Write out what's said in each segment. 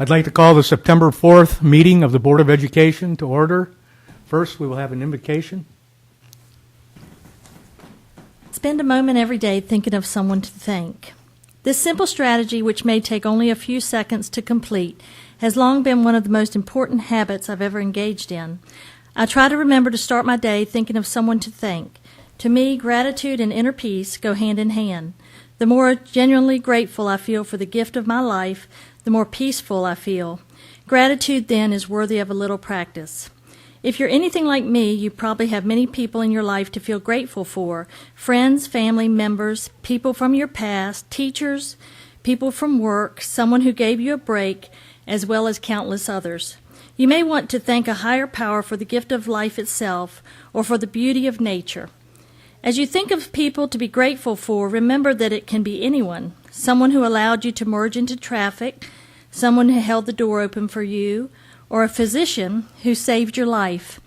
I'd like to call the September 4th meeting of the Board of Education to order. First, we will have an invocation. Spend a moment every day thinking of someone to thank. This simple strategy, which may take only a few seconds to complete, has long been one of the most important habits I've ever engaged in. I try to remember to start my day thinking of someone to thank. To me, gratitude and inner peace go hand in hand. The more genuinely grateful I feel for the gift of my life, the more peaceful I feel. Gratitude, then, is worthy of a little practice. If you're anything like me, you probably have many people in your life to feel grateful for: friends, family members, people from your past, teachers, people from work, someone who gave you a break, as well as countless others. You may want to thank a higher power for the gift of life itself or for the beauty of nature. As you think of people to be grateful for, remember that it can be anyone: someone who allowed you to merge into traffic, someone who held the door open for you, or a physician who saved your life.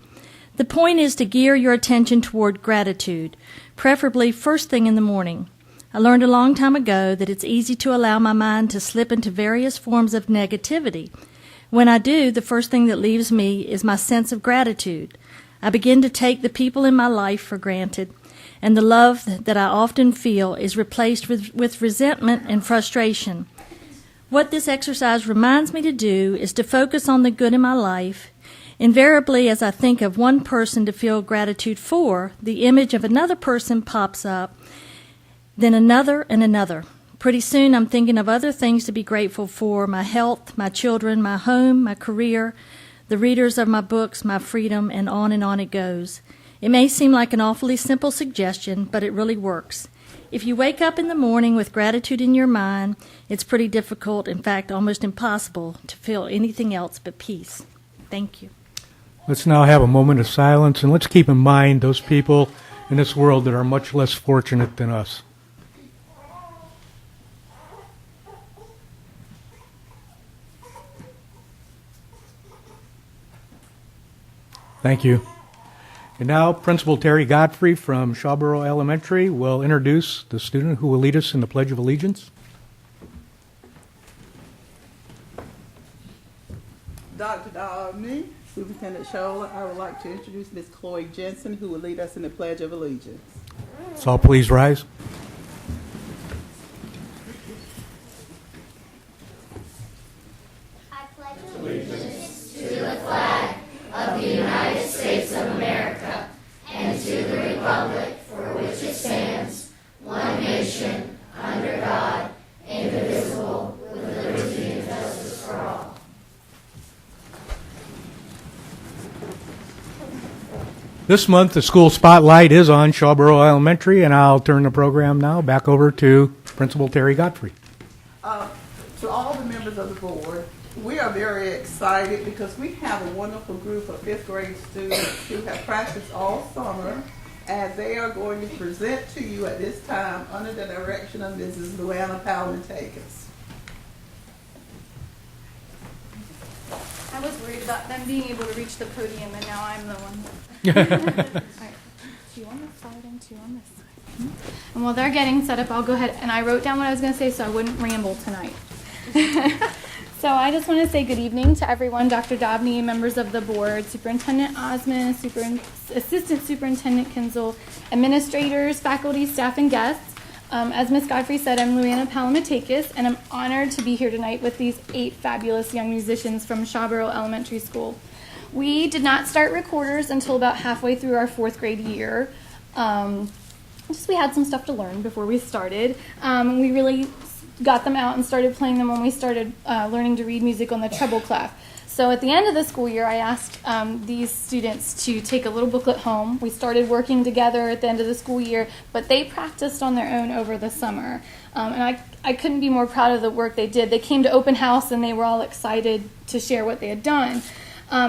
The point is to gear your attention toward gratitude, preferably first thing in the morning. I learned a long time ago that it's easy to allow my mind to slip into various forms of negativity. When I do, the first thing that leaves me is my sense of gratitude. I begin to take the people in my life for granted, and the love that I often feel is replaced with resentment and frustration. What this exercise reminds me to do is to focus on the good in my life. Invariably, as I think of one person to feel gratitude for, the image of another person pops up, then another and another. Pretty soon I'm thinking of other things to be grateful for: my health, my children, my home, my career, the readers of my books, my freedom, and on it goes. It may seem like an awfully simple suggestion, but it really works. If you wake up in the morning with gratitude in your mind, it's pretty difficult, in fact, almost impossible, to feel anything else but peace. Thank you. Let's now have a moment of silence, and let's keep in mind those people in this world that are much less fortunate than us. Thank you. And now, Principal Terry Godfrey from Shawboro Elementary will introduce the student who will lead us in the Pledge of Allegiance. Dr. Dobney, Superintendent Scholler, I would like to introduce Ms. Chloe Jensen, who will lead us in the Pledge of Allegiance. So please rise. I pledge allegiance to the flag of the United States of America and to the republic for which it stands, one nation, under God, indivisible, with liberty and justice for all. This month, the school spotlight is on Shawboro Elementary, and I'll turn the program now back over to Principal Terry Godfrey. To all the members of the board, we are very excited because we have a wonderful group of fifth grade students who have practiced all summer, and they are going to present to you at this time under the direction of Mrs. Luana Palmatakis. I was worried about them being able to reach the podium, and now I'm the one. All right. 2 on this side and 2 on this side. And while they're getting set up, I'll go ahead, and I wrote down what I was going to say so I wouldn't ramble tonight. So I just want to say good evening to everyone: Dr. Dobney, members of the board, Superintendent Osmond, Assistant Superintendent Kinzel, administrators, faculty, staff, and guests. As Ms. Godfrey said, I'm Luana Palmatakis, and I'm honored to be here tonight with these 8 fabulous young musicians from Shawboro Elementary School. We did not start recorders until about halfway through our 4th grade year. Just we had some stuff to learn before we started. We really got them out and started playing them when we started learning to read music on the treble clef. So at the end of the school year, I asked these students to take a little booklet home. We started working together at the end of the school year, but they practiced on their own over the summer. And I couldn't be more proud of the work they did. They came to open house and they were all excited to share what they had done.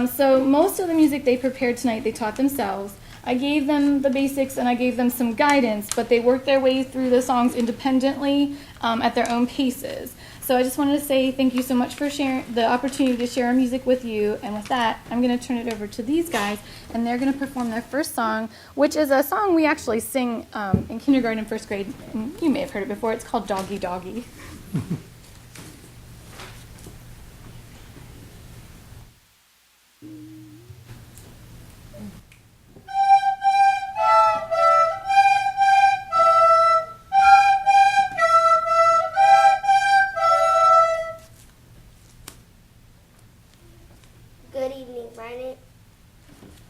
So most of the music they prepared tonight, they taught themselves. I gave them the basics and I gave them some guidance, but they worked their way through the songs independently at their own paces. So I just wanted to say thank you so much for sharing the opportunity to share our music with you. And with that, I'm going to turn it over to these guys, and they're going to perform their first song, which is a song we actually sing in kindergarten and first grade. And you may have heard it before. It's called Doggy Doggy.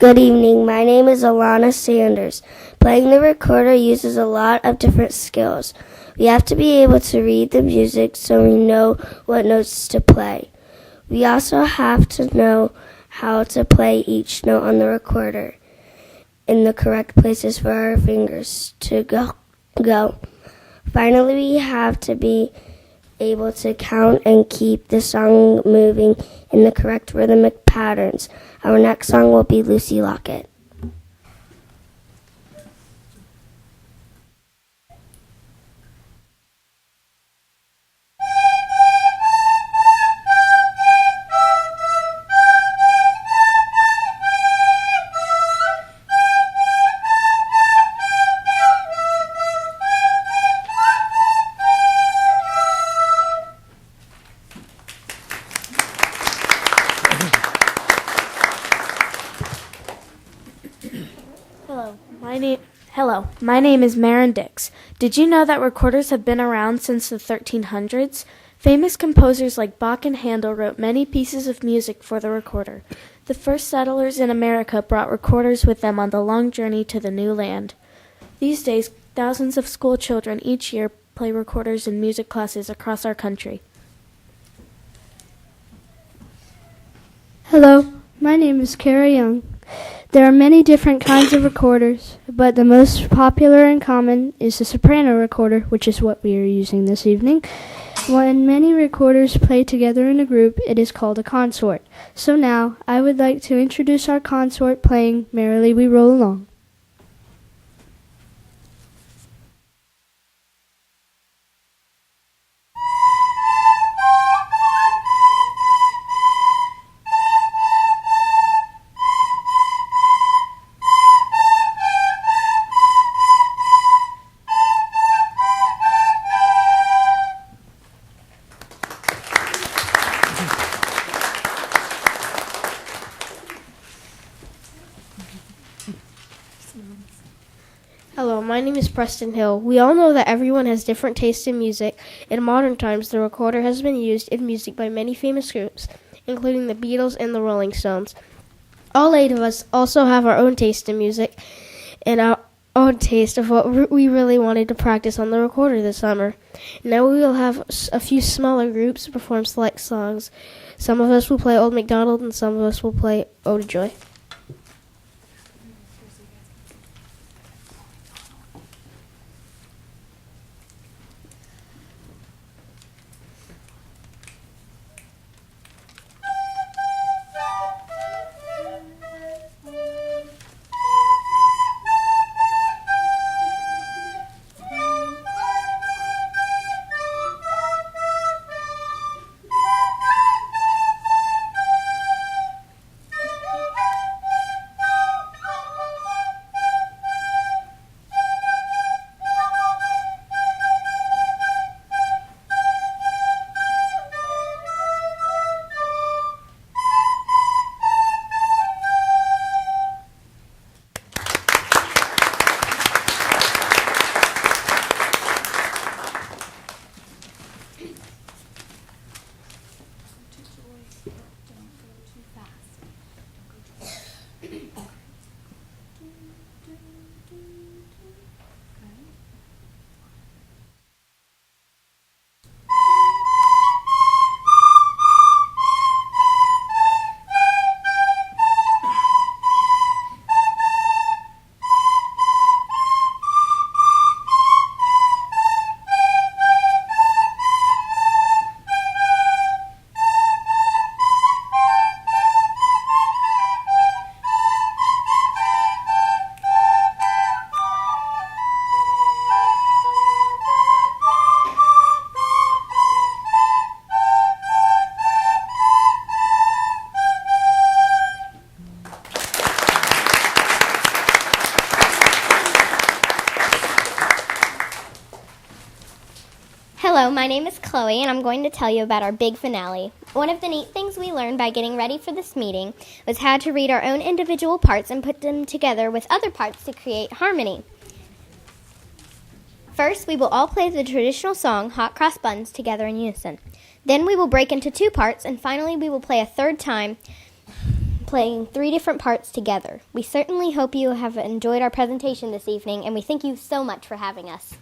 Good evening. My name is Alana Sanders. Playing the recorder uses a lot of different skills. We have to be able to read the music so we know what notes to play. We also have to know how to play each note on the recorder in the correct places for our fingers to go. Finally, we have to be able to count and keep the song moving in the correct rhythmic patterns. Our next song will be Lucy Lockett. Hello, my name is Marin Dix. Did you know that recorders have been around since the 1300s? Famous composers like Bach and Handel wrote many pieces of music for the recorder. The first settlers in America brought recorders with them on the long journey to the new land. These days, thousands of school children each year play recorders in music classes across our country. Hello, my name is Kara Young. There are many different kinds of recorders, but the most popular and common is the soprano recorder, which is what we are using this evening. When many recorders play together in a group, it is called a consort. So now, I would like to introduce our consort playing Merrily We Roll Along. Hello, my name is Preston Hill. We all know that everyone has different tastes in music. In modern times, the recorder has been used in music by many famous groups, including the Beatles and the Rolling Stones. All 8 of us also have our own taste in music and our own taste of what we really wanted to practice on the recorder this summer. Now we will have a few smaller groups perform select songs. Some of us will play Old MacDonald and some of us will play Ode to Joy. Hello, my name is Chloe, and I'm going to tell you about our big finale. One of the neat things we learned by getting ready for this meeting was how to read our own individual parts and put them together with other parts to create harmony. First, we will all play the traditional song, Hot Cross Buns, together in unison. Then we will break into 2 parts, and finally we will play a third time, playing 3 different parts together. We certainly hope you have enjoyed our presentation this evening, and we thank you so much for having us.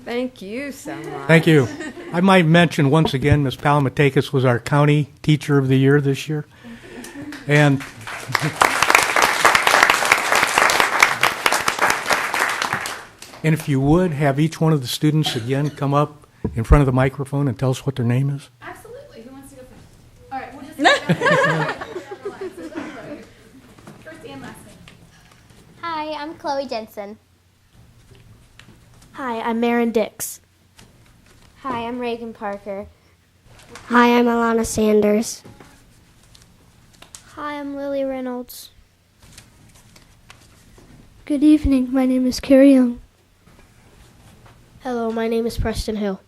Thank you so much. Thank you. I might mention once again, Ms. Palamatakis was our County Teacher of the Year this year. And if you would, have each one of the students again come up in front of the microphone and tell us what their name is. Absolutely. Who wants to go first? All right, we'll just first and last name. Hi, I'm Chloe Jensen. Hi, I'm Marin Dix. Hi, I'm Reagan Parker. Hi, I'm Alana Sanders. Hi, I'm Lily Reynolds. Good evening. My name is Carrie Young. Hello, my name is Preston Hill.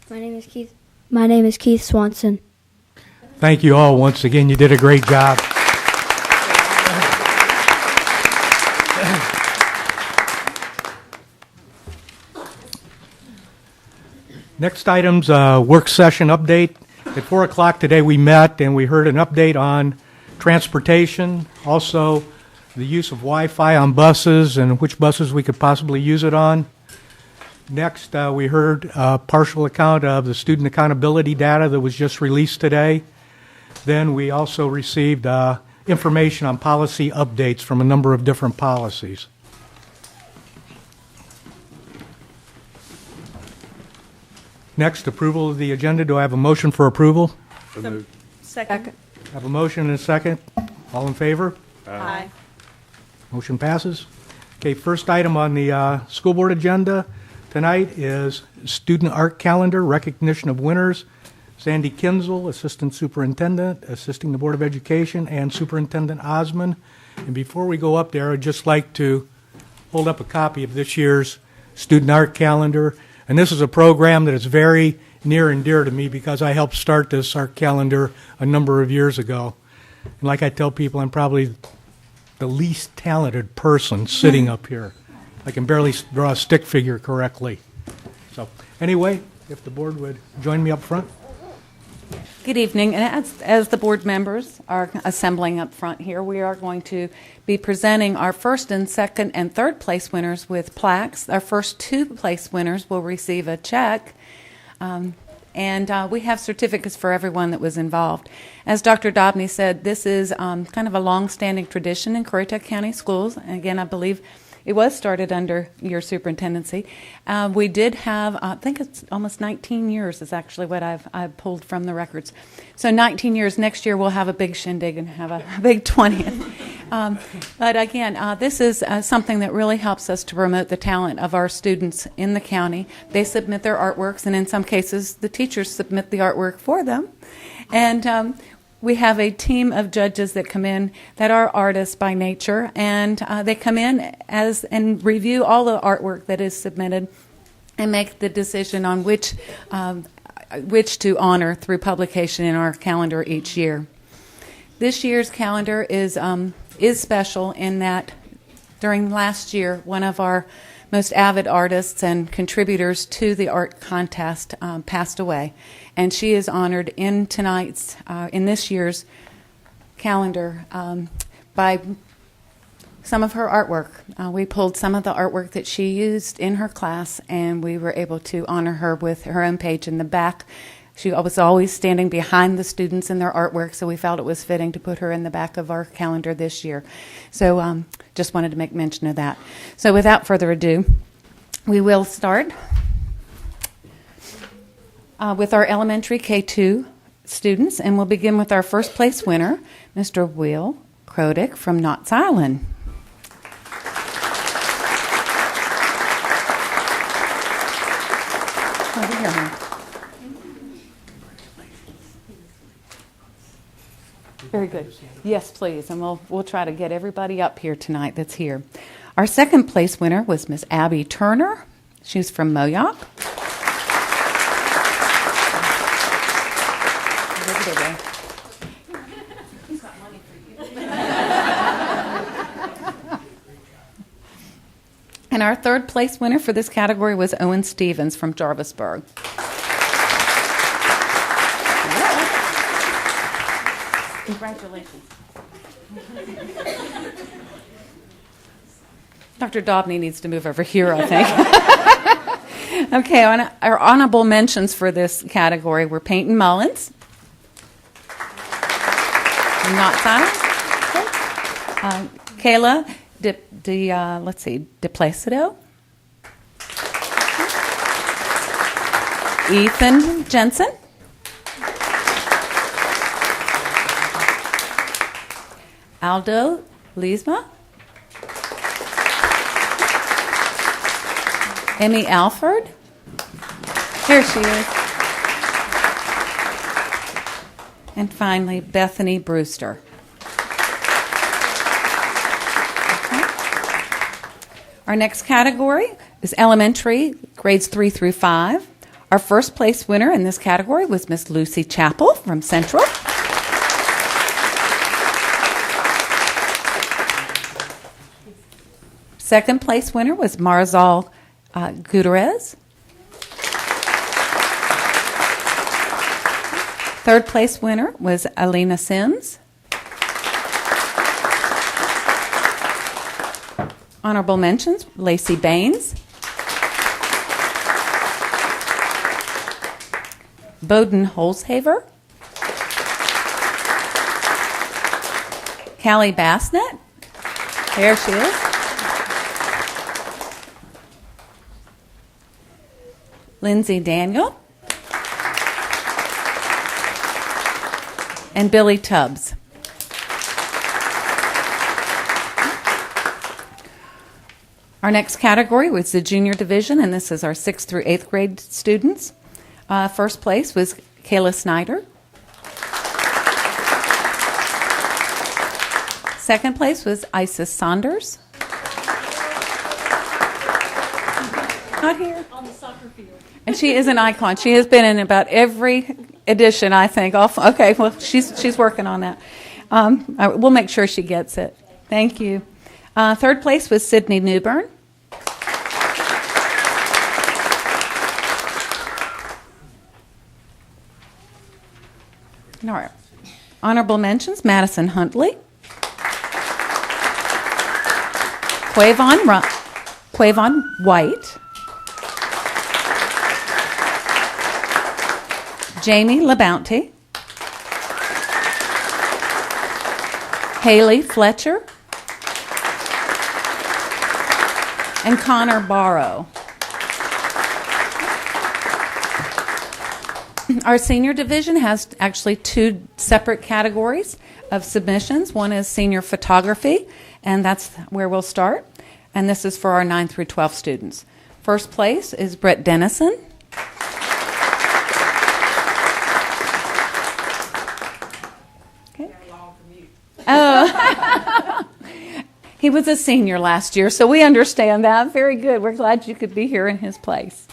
My name is Keith. My name is Keith Swanson. Thank you all once again. You did a great job. Next item's work session update. At 4 o'clock today we met and we heard an update on transportation, also the use of Wi-Fi on buses and which buses we could possibly use it on. Next, we heard a partial account of the student accountability data that was just released today. Then we also received information on policy updates from a number of different policies. Next, approval of the agenda. Do I have a motion for approval? Second. I have a motion and a second. All in favor? Aye. Motion passes. Okay, first item on the school board agenda tonight is student art calendar, recognition of winners. Sandy Kinzel, Assistant Superintendent, assisting the Board of Education, and Superintendent Osmond. And before we go up there, I'd just like to hold up a copy of this year's student art calendar. And this is a program that is very near and dear to me because I helped start this art calendar a number of years ago. And like I tell people, I'm probably the least talented person sitting up here. I can barely draw a stick figure correctly. So anyway, if the board would join me up front. Good evening. And as the board members are assembling up front here, we are going to be presenting our first and second and third place winners with plaques. Our first 2 place winners will receive a check. And we have certificates for everyone that was involved. As Dr. Dobney said, this is kind of a long-standing tradition in Currituck County schools. And again, I believe it was started under your superintendency. We did have, I think it's almost 19 years is actually what I've pulled from the records. So 19 years. Next year we'll have a big shindig and have a big 20th. But again, this is something that really helps us to promote the talent of our students in the county. They submit their artworks, and in some cases the teachers submit the artwork for them. And we have a team of judges that come in that are artists by nature, and they come in and review all the artwork that is submitted and make the decision on which to honor through publication in our calendar each year. This year's calendar is special in that during last year, one of our most avid artists and contributors to the art contest passed away. And she is honored in this year's calendar by some of her artwork. We pulled some of the artwork that she used in her class, and we were able to honor her with her own page in the back. She was always standing behind the students in their artwork, so we felt it was fitting to put her in the back of our calendar this year. So just wanted to make mention of that. So without further ado, we will start with our elementary K2 students, and we'll begin with our first place winner, Mr. Will Currituck from Knott's Island. Over here, hon. Very good. Yes, please, and we'll try to get everybody up here tonight that's here. Our second place winner was Miss Abby Turner. She's from Moyock. And our third place winner for this category was Owen Stevens from Jarvisburg. Congratulations. Dr. Dobney needs to move over here, I think. Okay, our honorable mentions for this category were Peyton Mullins, Knott's Island, Kayla DePlacido, Ethan Jensen, Aldo Liesma, Emmy Alford, here she is, and finally Bethany Brewster. Our next category is elementary, grades 3 through 5. Our first place winner in this category was Miss Lucy Chappell from Central. Second place winner was Marzal Gutierrez. Third place winner was Alina Sims. Honorable mentions, Lacey Baines, Bowden Holzhaver, Callie Bassnett, there she is, Lindsay Daniel, and Billy Tubbs. Our next category was the junior division, and this is our 6th through 8th grade students. First place was Kayla Snyder. Second place was Isis Saunders. Not here. On the soccer field. And she is an icon. She has been in about every edition, I think. Okay, well, she's working on that. We'll make sure she gets it. Thank you. Third place was Sydney Newbern. All right. Honorable mentions, Madison Huntley, Quavon White, Jamie LaBounty, Haley Fletcher, and Connor Barrow. Our senior division has actually 2 separate categories of submissions. One is senior photography, and that's where we'll start. And this is for our 9 through 12 students. First place is Brett Dennison. Okay. Oh. He was a senior last year, so we understand that. Very good. We're glad you could be here in his place.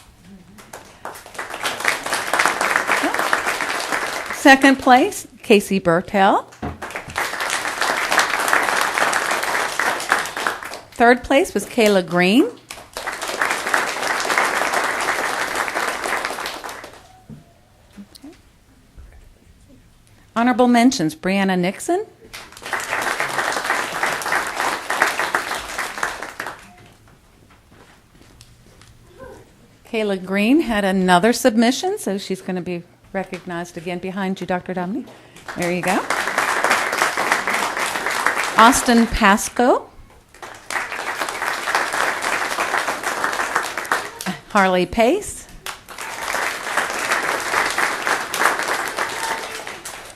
Second place, Casey Bertel. Third place was Kayla Green. Okay. Honorable mentions, Brianna Nixon. Kayla Green had another submission, so she's going to be recognized again behind you, Dr. Domney. There you go. Austin Pasco. Harley Pace.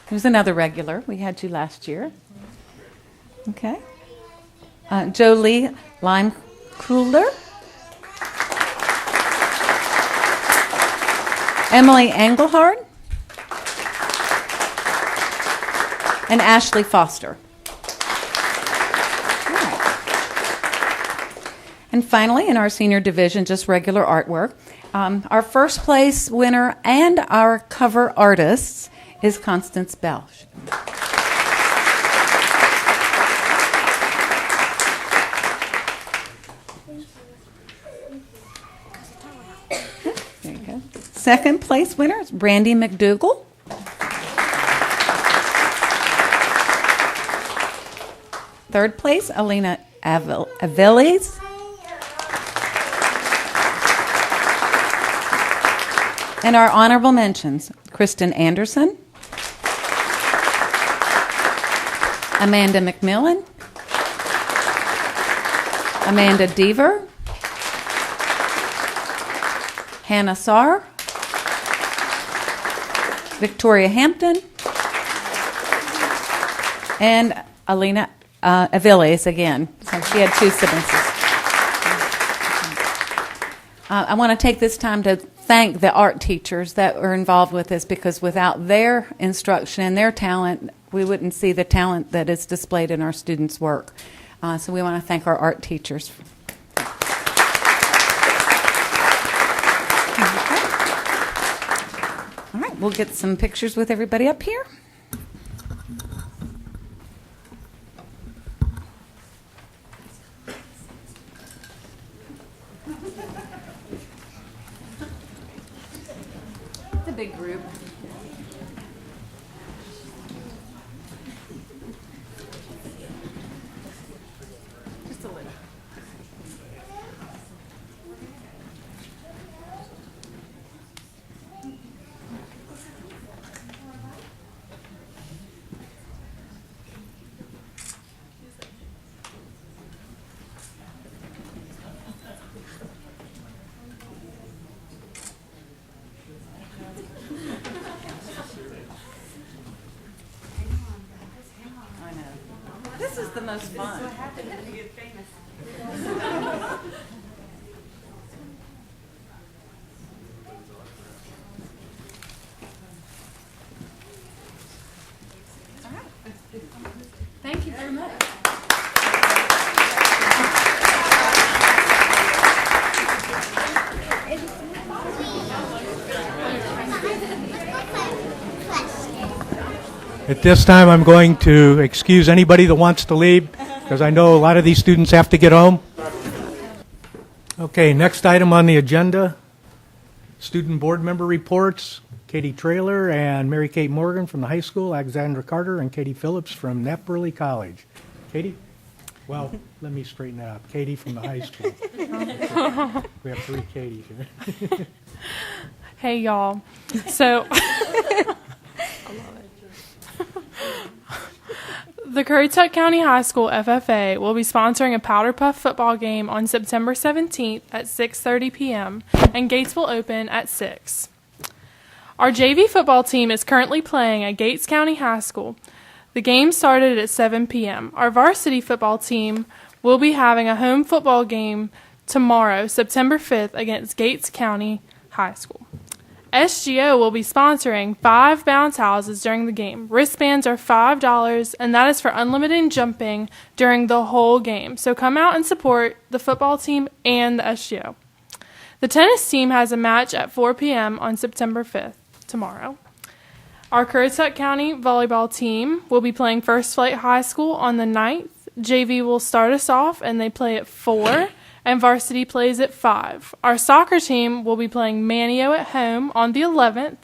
Who's another regular. We had you last year. Okay. Jolie Limecooler. Emily Engelhard. And Ashley Foster. And finally, in our senior division, just regular artwork, our first place winner and our cover artist is Constance Bell. There you go. Second place winner is Brandy McDougall. Third place, Alina Aviles. And our honorable mentions, Kristen Anderson, Amanda McMillan, Amanda Deaver, Hannah Sarr, Victoria Hampton, and Alina Aviles again. So she had 2 siblings. I want to take this time to thank the art teachers that were involved with this, because without their instruction and their talent, we wouldn't see the talent that is displayed in our students' work. So we want to thank our art teachers. All right, we'll get some pictures with everybody up here. Big group. Just a little. This is the most fun. Thank you very much. At this time, I'm going to excuse anybody that wants to leave, because I know a lot of these students have to get home. Okay, next item on the agenda, student board member reports. Katie Traylor and Mary Kate Morgan from the high school, Alexandra Carter and Katie Phillips from Knapp Burley College. Katie? Well, let me straighten that up. Katie from the high school. We have 3 Katies here. Hey, y'all. So, the Currituck County High School FFA will be sponsoring a Powder Puff football game on September 17th at 6:30 p.m., and gates will open at 6. Our JV football team is currently playing at Gates County High School. The game started at 7 p.m. Our varsity football team will be having a home football game tomorrow, September 5th, against Gates County High School. SGO will be sponsoring 5 bounce houses during the game. Wristbands are $5, and that is for unlimited jumping during the whole game. So come out and support the football team and the SGO. The tennis team has a match at 4 p.m. on September 5th, tomorrow. Our Currituck County volleyball team will be playing First Flight High School on the 9th. JV will start us off, and they play at 4. And varsity plays at 5. Our soccer team will be playing Manio at home on the 11th,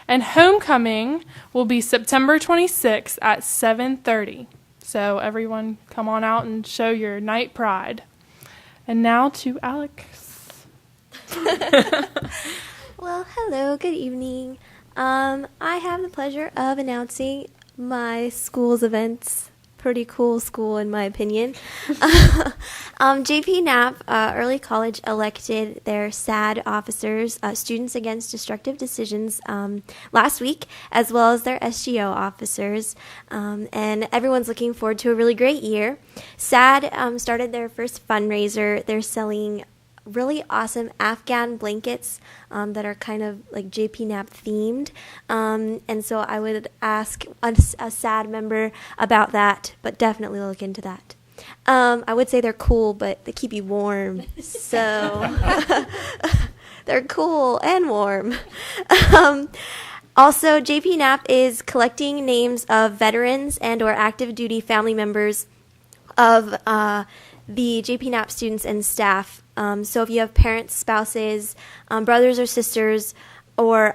and homecoming will be September 26th at 7:30. So everyone come on out and show your night pride. And now to Alex. Well, hello, good evening. I have the pleasure of announcing my school's events. Pretty cool school, in my opinion. JP Knapp Early College elected their SAD officers, Students Against Destructive Decisions, last week, as well as their SGO officers. And everyone's looking forward to a really great year. SAD started their first fundraiser. They're selling really awesome Afghan blankets that are kind of like JP Knapp themed. And so I would ask a SAD member about that, but definitely look into that. I would say they're cool, but they keep you warm. So they're cool and warm. Also, JP Knapp is collecting names of veterans and or active duty family members of the JP Knapp students and staff. So if you have parents, spouses, brothers or sisters, or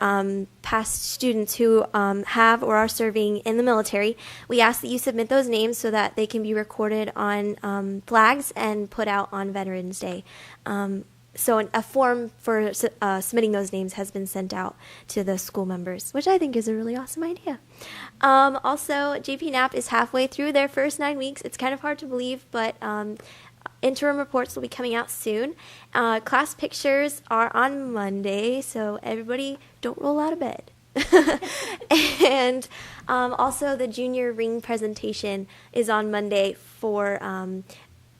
past students who have or are serving in the military, we ask that you submit those names so that they can be recorded on flags and put out on Veterans Day. So a form for submitting those names has been sent out to the school members, which I think is a really awesome idea. Also, JP Knapp is halfway through their first 9 weeks. It's kind of hard to believe, but interim reports will be coming out soon. Class pictures are on Monday, so everybody don't roll out of bed. And also the junior ring presentation is on Monday for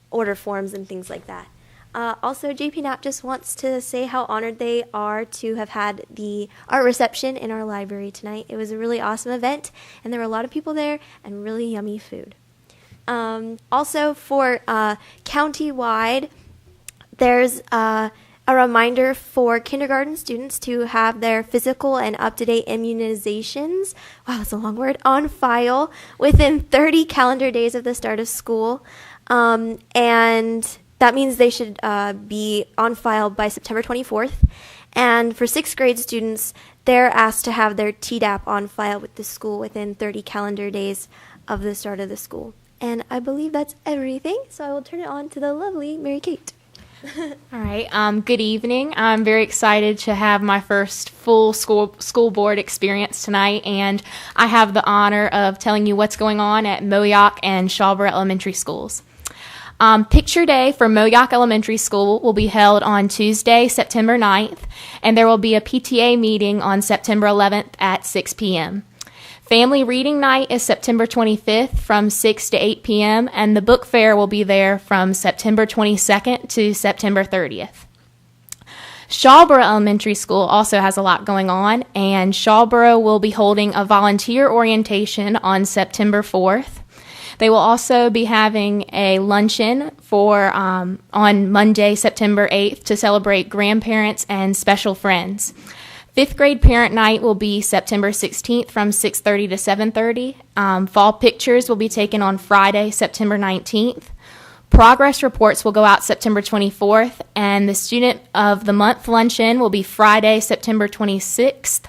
order forms and things like that. Also, JP Knapp just wants to say how honored they are to have had the art reception in our library tonight. It was a really awesome event, and there were a lot of people there and really yummy food. Also, for county-wide, there's a reminder for kindergarten students to have their physical and up-to-date immunizations, wow, that's a long word, on file within 30 calendar days of the start of school. And that means they should be on file by September 24th. And for 6th grade students, they're asked to have their TDAP on file with the school within 30 calendar days of the start of the school. And I believe that's everything, so I will turn it on to the lovely Mary Kate. All right. Good evening. I'm very excited to have my first full school board experience tonight, and I have the honor of telling you what's going on at Moyock and Shawboro Elementary Schools. Picture Day for Moyock Elementary School will be held on Tuesday, September 9th, and there will be a PTA meeting on September 11th at 6 p.m. Family Reading Night is September 25th from 6 to 8 p.m., and the book fair will be there from September 22nd to September 30th. Shawboro Elementary School also has a lot going on, and Shawboro will be holding a volunteer orientation on September 4th. They will also be having a luncheon on Monday, September 8th, to celebrate grandparents and special friends. 5th grade parent night will be September 16th from 6:30 to 7:30. Fall pictures will be taken on Friday, September 19th. Progress reports will go out September 24th, and the Student of the Month luncheon will be Friday, September 26th.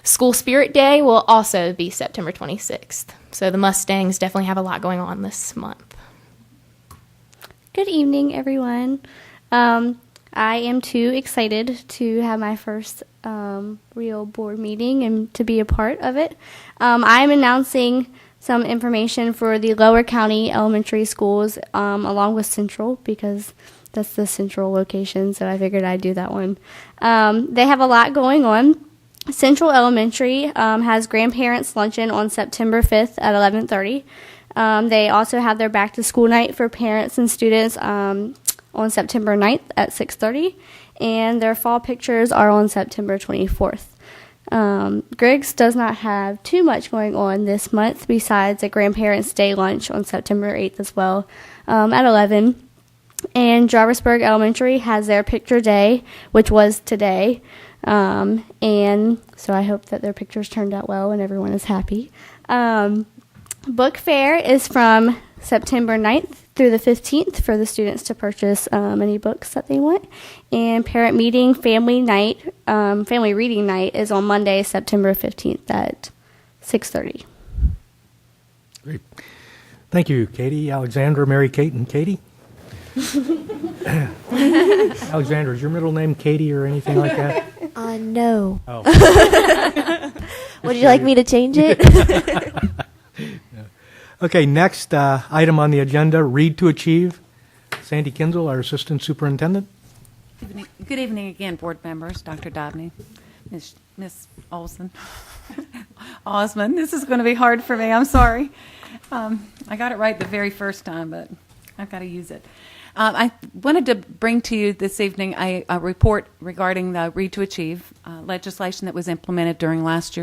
School Spirit Day will also be September 26th. So the Mustangs definitely have a lot going on this month. Good evening, everyone. I am too excited to have my first real board meeting and to be a part of it. I'm announcing some information for the Lower County Elementary Schools along with Central, because that's the Central location, so I figured I'd do that one. They have a lot going on. Central Elementary has Grandparents Luncheon on September 5th at 11:30. They also have their back to school night for parents and students on September 9th at 6:30, and their fall pictures are on September 24th. Griggs does not have too much going on this month besides a Grandparents' Day lunch on September 8th as well at 11. And Jarvisburg Elementary has their picture day, which was today. And so I hope that their pictures turned out well and everyone is happy. Book fair is from September 9th through the 15th for the students to purchase any books that they want. And parent meeting, family reading night is on Monday, September 15th at 6:30. Great. Thank you, Katie, Alexandra, Mary Kate, and Katie. Alexandra, is your middle name Katie or anything like that? No. Oh. Would you like me to change it? Okay, next item on the agenda, Read to Achieve. Sandy Kinzel, our Assistant Superintendent. Good evening again, board members, Dr. Dobney, Miss Olson, Osmond. This is going to be hard for me. I'm sorry. I got it right the very first time, but I've got to use it. I wanted to bring to you this evening a report regarding the Read to Achieve legislation that was implemented during last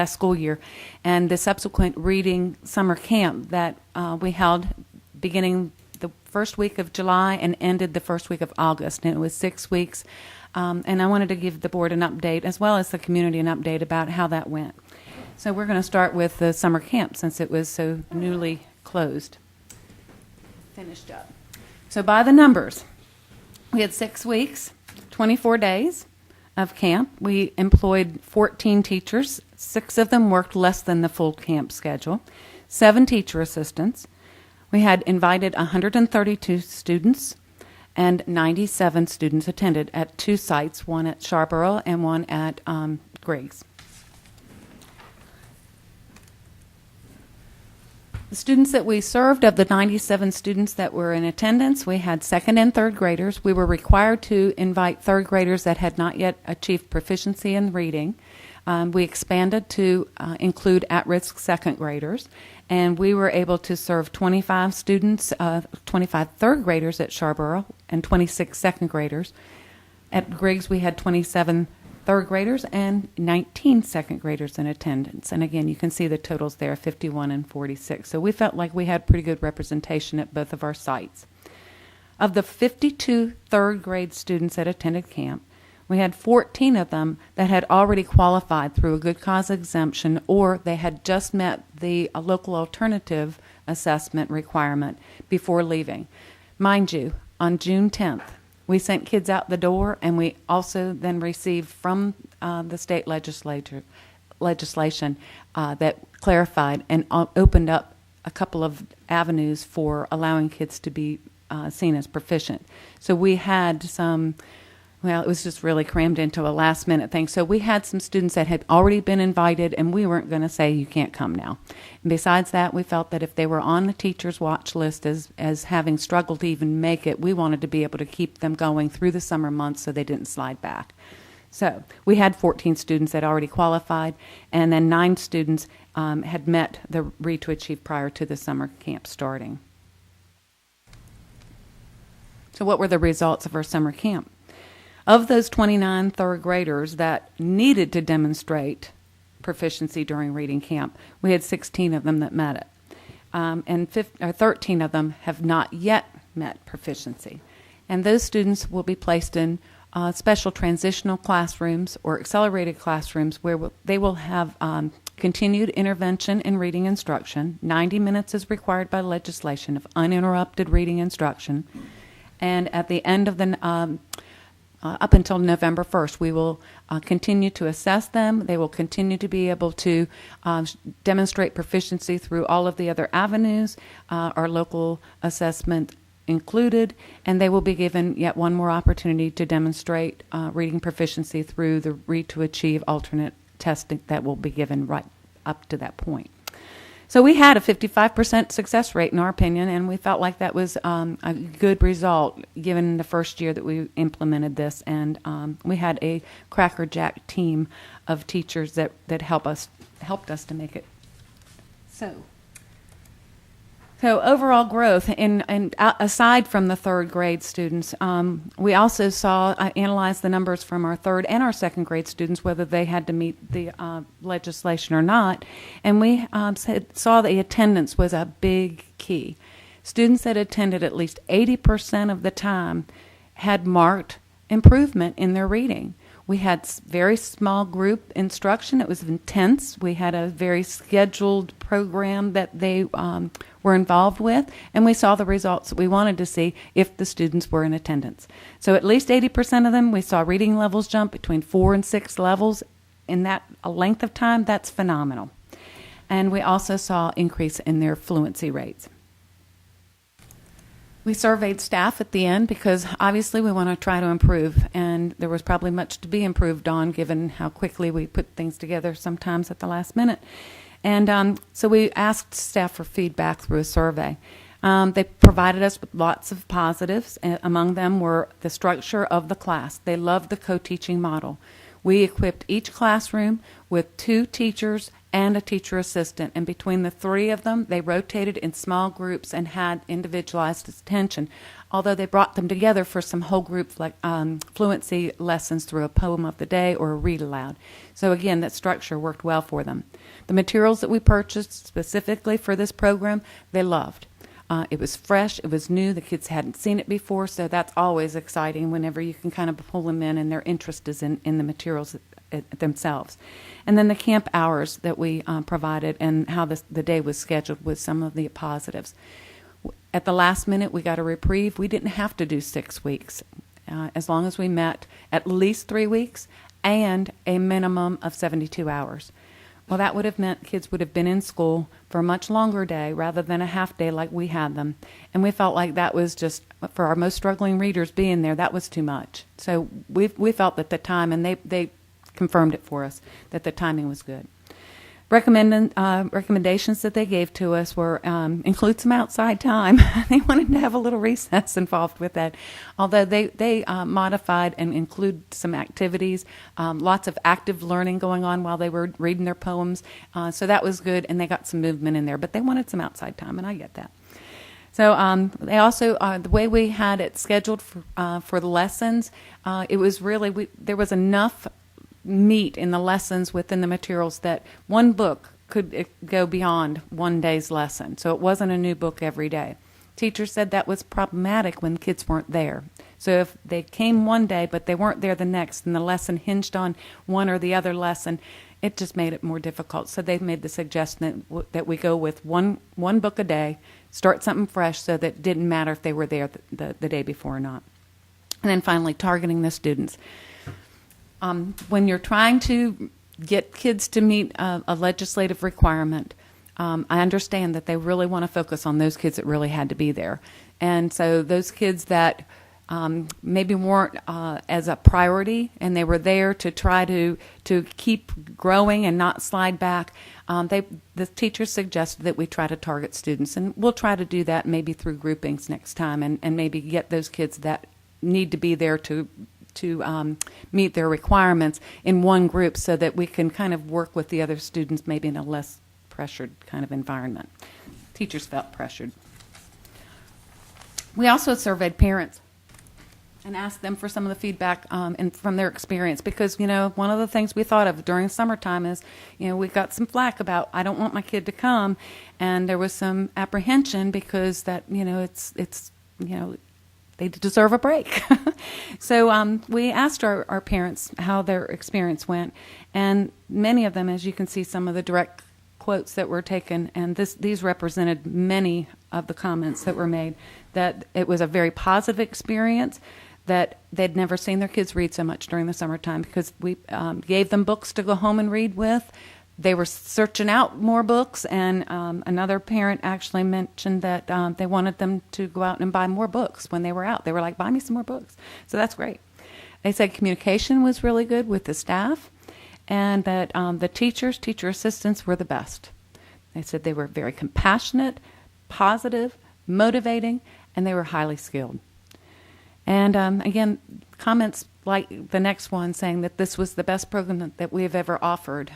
school year, and the subsequent reading summer camp that we held beginning the first week of July and ended the first week of August, and it was 6 weeks. And I wanted to give the board an update as well as the community an update about how that went. So we're going to start with the summer camp since it was so newly finished up. So by the numbers, we had 6 weeks, 24 days of camp. We employed 14 teachers. 6 of them worked less than the full camp schedule, 7 teacher assistants. We had invited 132 students, and 97 students attended at 2 sites, one at Shawboro and one at Griggs. The students that we served, of the 97 students that were in attendance, we had 2nd and 3rd graders. We were required to invite 3rd graders that had not yet achieved proficiency in reading. We expanded to include at-risk 2nd graders, and we were able to serve 25 students, 25 3rd graders at Shawboro and 26 2nd graders. At Griggs, we had 27 3rd graders and 19 2nd graders in attendance. And again, you can see the totals there, 51 and 46. So we felt like we had pretty good representation at both of our sites. Of the 52 3rd grade students that attended camp, we had 14 of them that had already qualified through a good cause exemption, or they had just met the local alternative assessment requirement before leaving. Mind you, on June 10th, we sent kids out the door, and we also then received from the state legislation that clarified and opened up a couple of avenues for allowing kids to be seen as proficient. So we had some, well, it was just really crammed into a last-minute thing. So we had some students that had already been invited, and we weren't going to say, you can't come now. And besides that, we felt that if they were on the teacher's watch list as having struggled to even make it, we wanted to be able to keep them going through the summer months so they didn't slide back. So we had 14 students that already qualified, and then 9 students had met the Read to Achieve prior to the summer camp starting. So what were the results of our summer camp? Of those 29 3rd graders that needed to demonstrate proficiency during reading camp, we had 16 of them that met it. And 13 of them have not yet met proficiency. And those students will be placed in special transitional classrooms or accelerated classrooms where they will have continued intervention in reading instruction. 90 minutes is required by legislation of uninterrupted reading instruction. And at the end of the up until November 1st, we will continue to assess them. They will continue to be able to demonstrate proficiency through all of the other avenues, our local assessment included, and they will be given yet one more opportunity to demonstrate reading proficiency through the Read to Achieve alternate testing that will be given right up to that point. So we had a 55% success rate in our opinion, and we felt like that was a good result given the first year that we implemented this. And we had a crackerjack team of teachers that helped us to make it. So overall growth, and aside from the 3rd grade students, we also analyzed the numbers from our 3rd and our 2nd grade students, whether they had to meet the legislation or not, and we saw the attendance was a big key. Students that attended at least 80% of the time had marked improvement in their reading. We had very small group instruction. It was intense. We had a very scheduled program that they were involved with, and we saw the results that we wanted to see if the students were in attendance. So at least 80% of them, we saw reading levels jump between 4 and 6 levels in that length of time. That's phenomenal. And we also saw increase in their fluency rates. We surveyed staff at the end because obviously we want to try to improve, and there was probably much to be improved on given how quickly we put things together sometimes at the last minute. And so we asked staff for feedback through a survey. They provided us with lots of positives. Among them were the structure of the class. They loved the co-teaching model. We equipped each classroom with 2 teachers and a teacher assistant, and between the 3 of them, they rotated in small groups and had individualized attention, although they brought them together for some whole group like fluency lessons through a poem of the day or a read aloud. So again, that structure worked well for them. The materials that we purchased specifically for this program, they loved. It was fresh, it was new, the kids hadn't seen it before, so that's always exciting whenever you can kind of pull them in and their interest is in the materials themselves. And then the camp hours that we provided and how the day was scheduled with some of the positives. At the last minute, we got a reprieve. We didn't have to do 6 weeks, as long as we met at least 3 weeks and a minimum of 72 hours. Well, that would have meant kids would have been in school for a much longer day rather than a half day like we had them. And we felt like that was just, for our most struggling readers being there, that was too much. So we felt that the time, and they confirmed it for us, that the timing was good. Recommendations that they gave to us were include some outside time. They wanted to have a little recess involved with that, although they modified and include some activities, lots of active learning going on while they were reading their poems. So that was good, and they got some movement in there, but they wanted some outside time, and I get that. So they also, the way we had it scheduled for the lessons, it was really, there was enough meat in the lessons within the materials that one book could go beyond one day's lesson. So it wasn't a new book every day. Teachers said that was problematic when kids weren't there. So if they came one day but they weren't there the next and the lesson hinged on one or the other lesson, it just made it more difficult. So they made the suggestion that we go with one book a day, start something fresh so that it didn't matter if they were there the day before or not. And then finally, targeting the students. When you're trying to get kids to meet a legislative requirement, I understand that they really want to focus on those kids that really had to be there. And so those kids that maybe weren't as a priority and they were there to try to keep growing and not slide back, the teachers suggested that we try to target students. And we'll try to do that maybe through groupings next time and maybe get those kids that need to be there to meet their requirements in one group so that we can kind of work with the other students maybe in a less pressured kind of environment. Teachers felt pressured. We also surveyed parents and asked them for some of the feedback and from their experience because, one of the things we thought of during summertime is, we got some flack about, I don't want my kid to come, and there was some apprehension because that, it's they deserve a break. So we asked our parents how their experience went, and many of them, as you can see, some of the direct quotes that were taken, and these represented many of the comments that were made, that it was a very positive experience, that they'd never seen their kids read so much during the summertime because we gave them books to go home and read with. They were searching out more books, and another parent actually mentioned that they wanted them to go out and buy more books when they were out. They were like, buy me some more books. So that's great. They said communication was really good with the staff, and that the teacher assistants were the best. They said they were very compassionate, positive, motivating, and they were highly skilled. And again, comments like the next one saying that this was the best program that we have ever offered.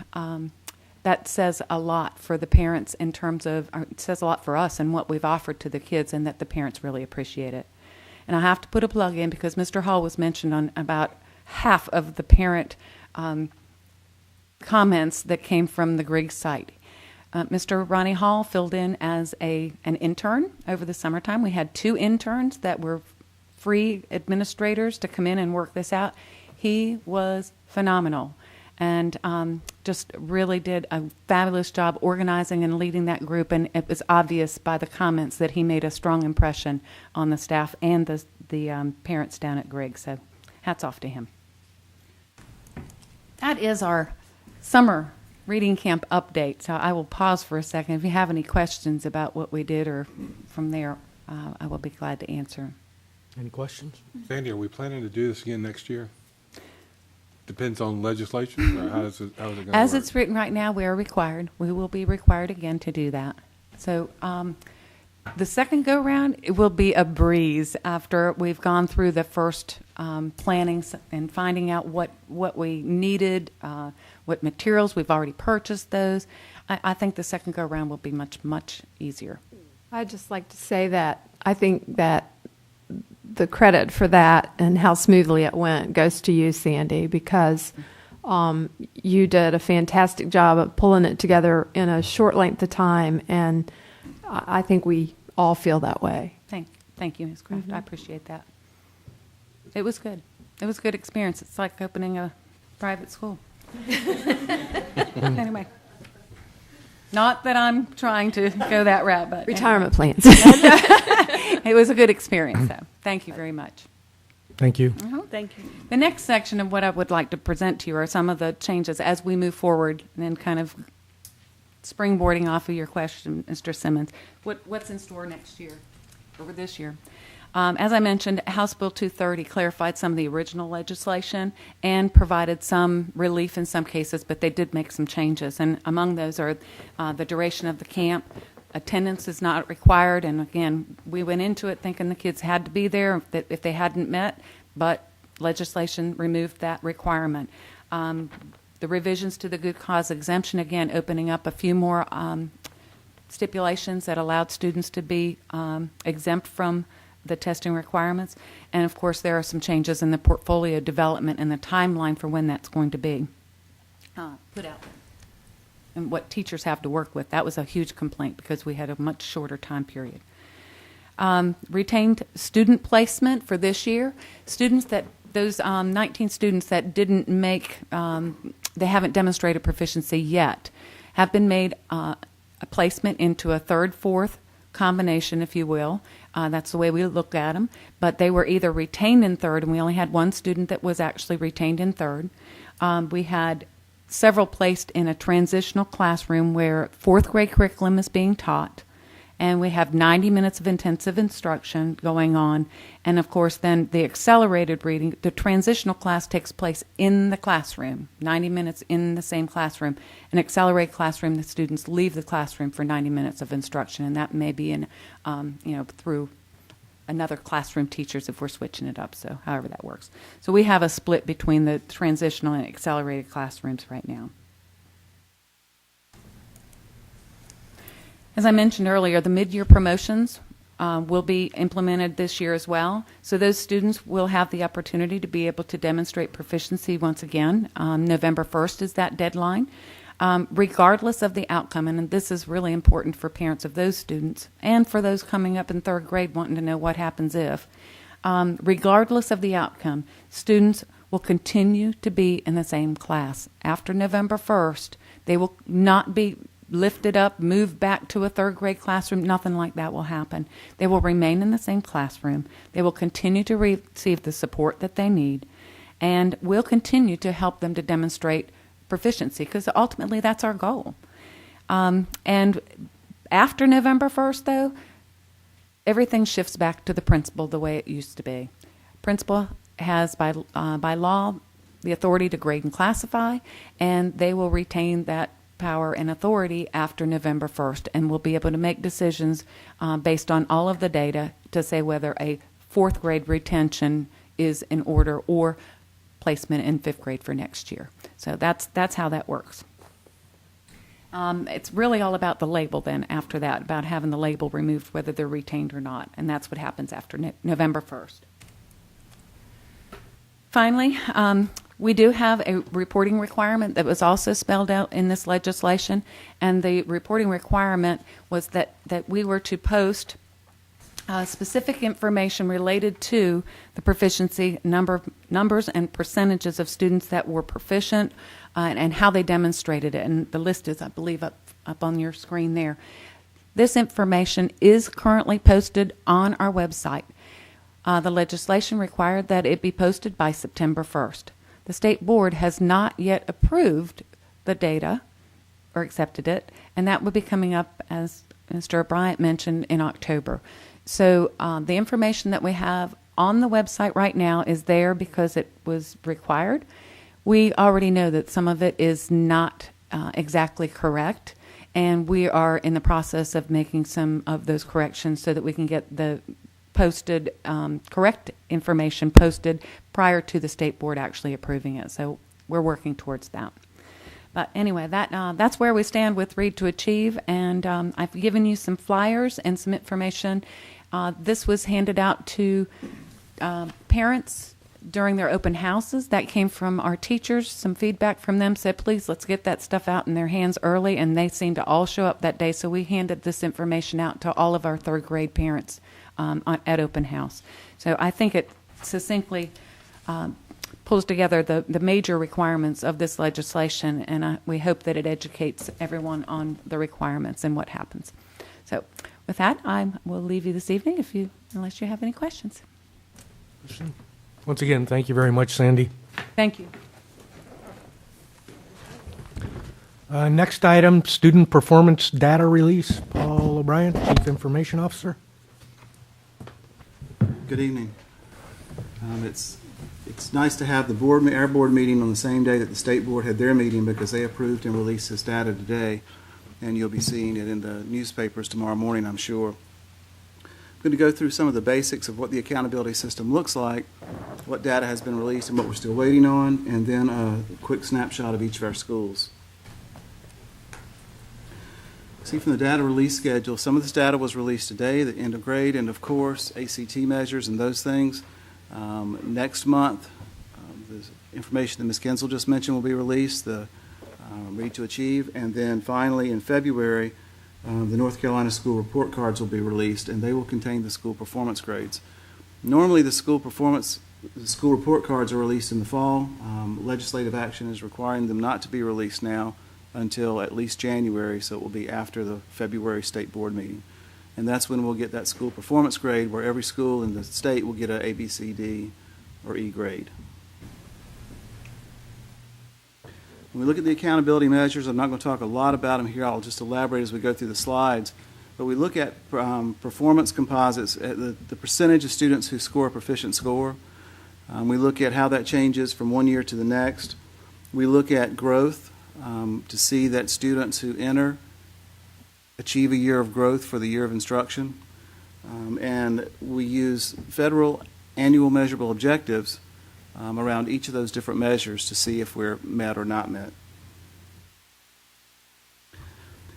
That says a lot for the parents in terms of, it says a lot for us and what we've offered to the kids, and that the parents really appreciate it. And I have to put a plug in because Mr. Hall was mentioned on about half of the parent comments that came from the Griggs site. Mr. Ronnie Hall filled in as an intern over the summertime. We had 2 interns that were free administrators to come in and work this out. He was phenomenal. And just really did a fabulous job organizing and leading that group. And it was obvious by the comments that he made a strong impression on the staff and the parents down at Griggs. So hats off to him. That is our summer reading camp update. So I will pause for a second. If you have any questions about what we did or from there, I will be glad to answer. Any questions? Sandy, are we planning to do this again next year? Depends on legislation, or how's it going to work? As it's written right now, we are required. We will be required again to do that. So the second go-round, it will be a breeze after we've gone through the first planning and finding out what we needed, what materials. We've already purchased those. I think the second go-round will be much, much easier. I'd just like to say that I think that the credit for that and how smoothly it went goes to you, Sandy, because you did a fantastic job of pulling it together in a short length of time, and I think we all feel that way. Thank you, Ms. Kraft. I appreciate that. It was good. It was a good experience. It's like opening a private school. Anyway. Not that I'm trying to go that route, but retirement plans. It was a good experience, so thank you very much. Thank you. Thank you. The next section of what I would like to present to you are some of the changes as we move forward, and then kind of springboarding off of your question, Mr. Simmons. What's in store next year, or this year? As I mentioned, House Bill 230 clarified some of the original legislation and provided some relief in some cases, but they did make some changes. And among those are the duration of the camp. Attendance is not required. And again, we went into it thinking the kids had to be there if they hadn't met, but legislation removed that requirement. The revisions to the good cause exemption, again, opening up a few more stipulations that allowed students to be exempt from the testing requirements. And of course, there are some changes in the portfolio development and the timeline for when that's going to be put out and what teachers have to work with. That was a huge complaint because we had a much shorter time period. Retained student placement for this year. Those 19 students that didn't make, they haven't demonstrated proficiency yet, have been made a placement into a third, fourth combination, if you will. That's the way we looked at them. But they were either retained in third, and we only had one student that was actually retained in third. We had several placed in a transitional classroom where fourth grade curriculum is being taught. And we have 90 minutes of intensive instruction going on. And of course, then the accelerated reading, the transitional class takes place in the classroom, 90 minutes in the same classroom. An accelerated classroom, the students leave the classroom for 90 minutes of instruction. And that may be through another classroom teachers if we're switching it up, so however that works. So we have a split between the transitional and accelerated classrooms right now. As I mentioned earlier, the mid-year promotions will be implemented this year as well. So those students will have the opportunity to be able to demonstrate proficiency once again. November 1st is that deadline. Regardless of the outcome, and this is really important for parents of those students and for those coming up in third grade wanting to know what happens if. Regardless of the outcome, students will continue to be in the same class. After November 1st, they will not be lifted up, moved back to a third grade classroom. Nothing like that will happen. They will remain in the same classroom. They will continue to receive the support that they need, and we'll continue to help them to demonstrate proficiency because ultimately that's our goal. And after November 1st, though, everything shifts back to the principal the way it used to be. Principal has, by law, the authority to grade and classify, and they will retain that power and authority after November 1st and will be able to make decisions based on all of the data to say whether a fourth grade retention is in order or placement in fifth grade for next year. So that's how that works. It's really all about the label then after that, about having the label removed whether they're retained or not, and that's what happens after November 1st. Finally, we do have a reporting requirement that was also spelled out in this legislation, and the reporting requirement was that we were to post specific information related to the proficiency numbers and percentages of students that were proficient and how they demonstrated it. And the list is, I believe, up on your screen there. This information is currently posted on our website. The legislation required that it be posted by September 1st. The state board has not yet approved the data or accepted it, and that will be coming up, as Mr. Bryant mentioned, in October. So the information that we have on the website right now is there because it was required. We already know that some of it is not exactly correct, and we are in the process of making some of those corrections so that we can get the posted, correct information posted prior to the state board actually approving it. So we're working towards that. But anyway, that's where we stand with Read to Achieve, and I've given you some flyers and some information. This was handed out to parents during their open houses. That came from our teachers. Some feedback from them said, please, let's get that stuff out in their hands early, and they seemed to all show up that day. So we handed this information out to all of our third grade parents at open house. So I think it succinctly pulls together the major requirements of this legislation, and we hope that it educates everyone on the requirements and what happens. So with that, I will leave you this evening unless you have any questions. Once again, thank you very much, Sandy. Thank you. Next item, student performance data release. Paul O'Brien, Chief Information Officer. Good evening. It's nice to have our board meeting on the same day that the state board had their meeting, because they approved and released this data today, and you'll be seeing it in the newspapers tomorrow morning, I'm sure. I'm going to go through some of the basics of what the accountability system looks like, what data has been released and what we're still waiting on, and then a quick snapshot of each of our schools. See from the data release schedule, some of this data was released today, the end of grade, end of course, ACT measures, and those things. Next month, the information that Ms. Kinzel just mentioned will be released, the Read to Achieve, and then finally in February, the North Carolina school report cards will be released, and they will contain the school performance grades. Normally the school report cards are released in the fall. Legislative action is requiring them not to be released now until at least January, so it will be after the February state board meeting. And that's when we'll get that school performance grade, where every school in the state will get a A, B, C, D, or E grade. When we look at the accountability measures, I'm not going to talk a lot about them here. I'll just elaborate as we go through the slides. But we look at performance composites, the percentage of students who score a proficient score. We look at how that changes from one year to the next. We look at growth to see that students who enter achieve a year of growth for the year of instruction. And we use federal annual measurable objectives around each of those different measures to see if we're met or not met.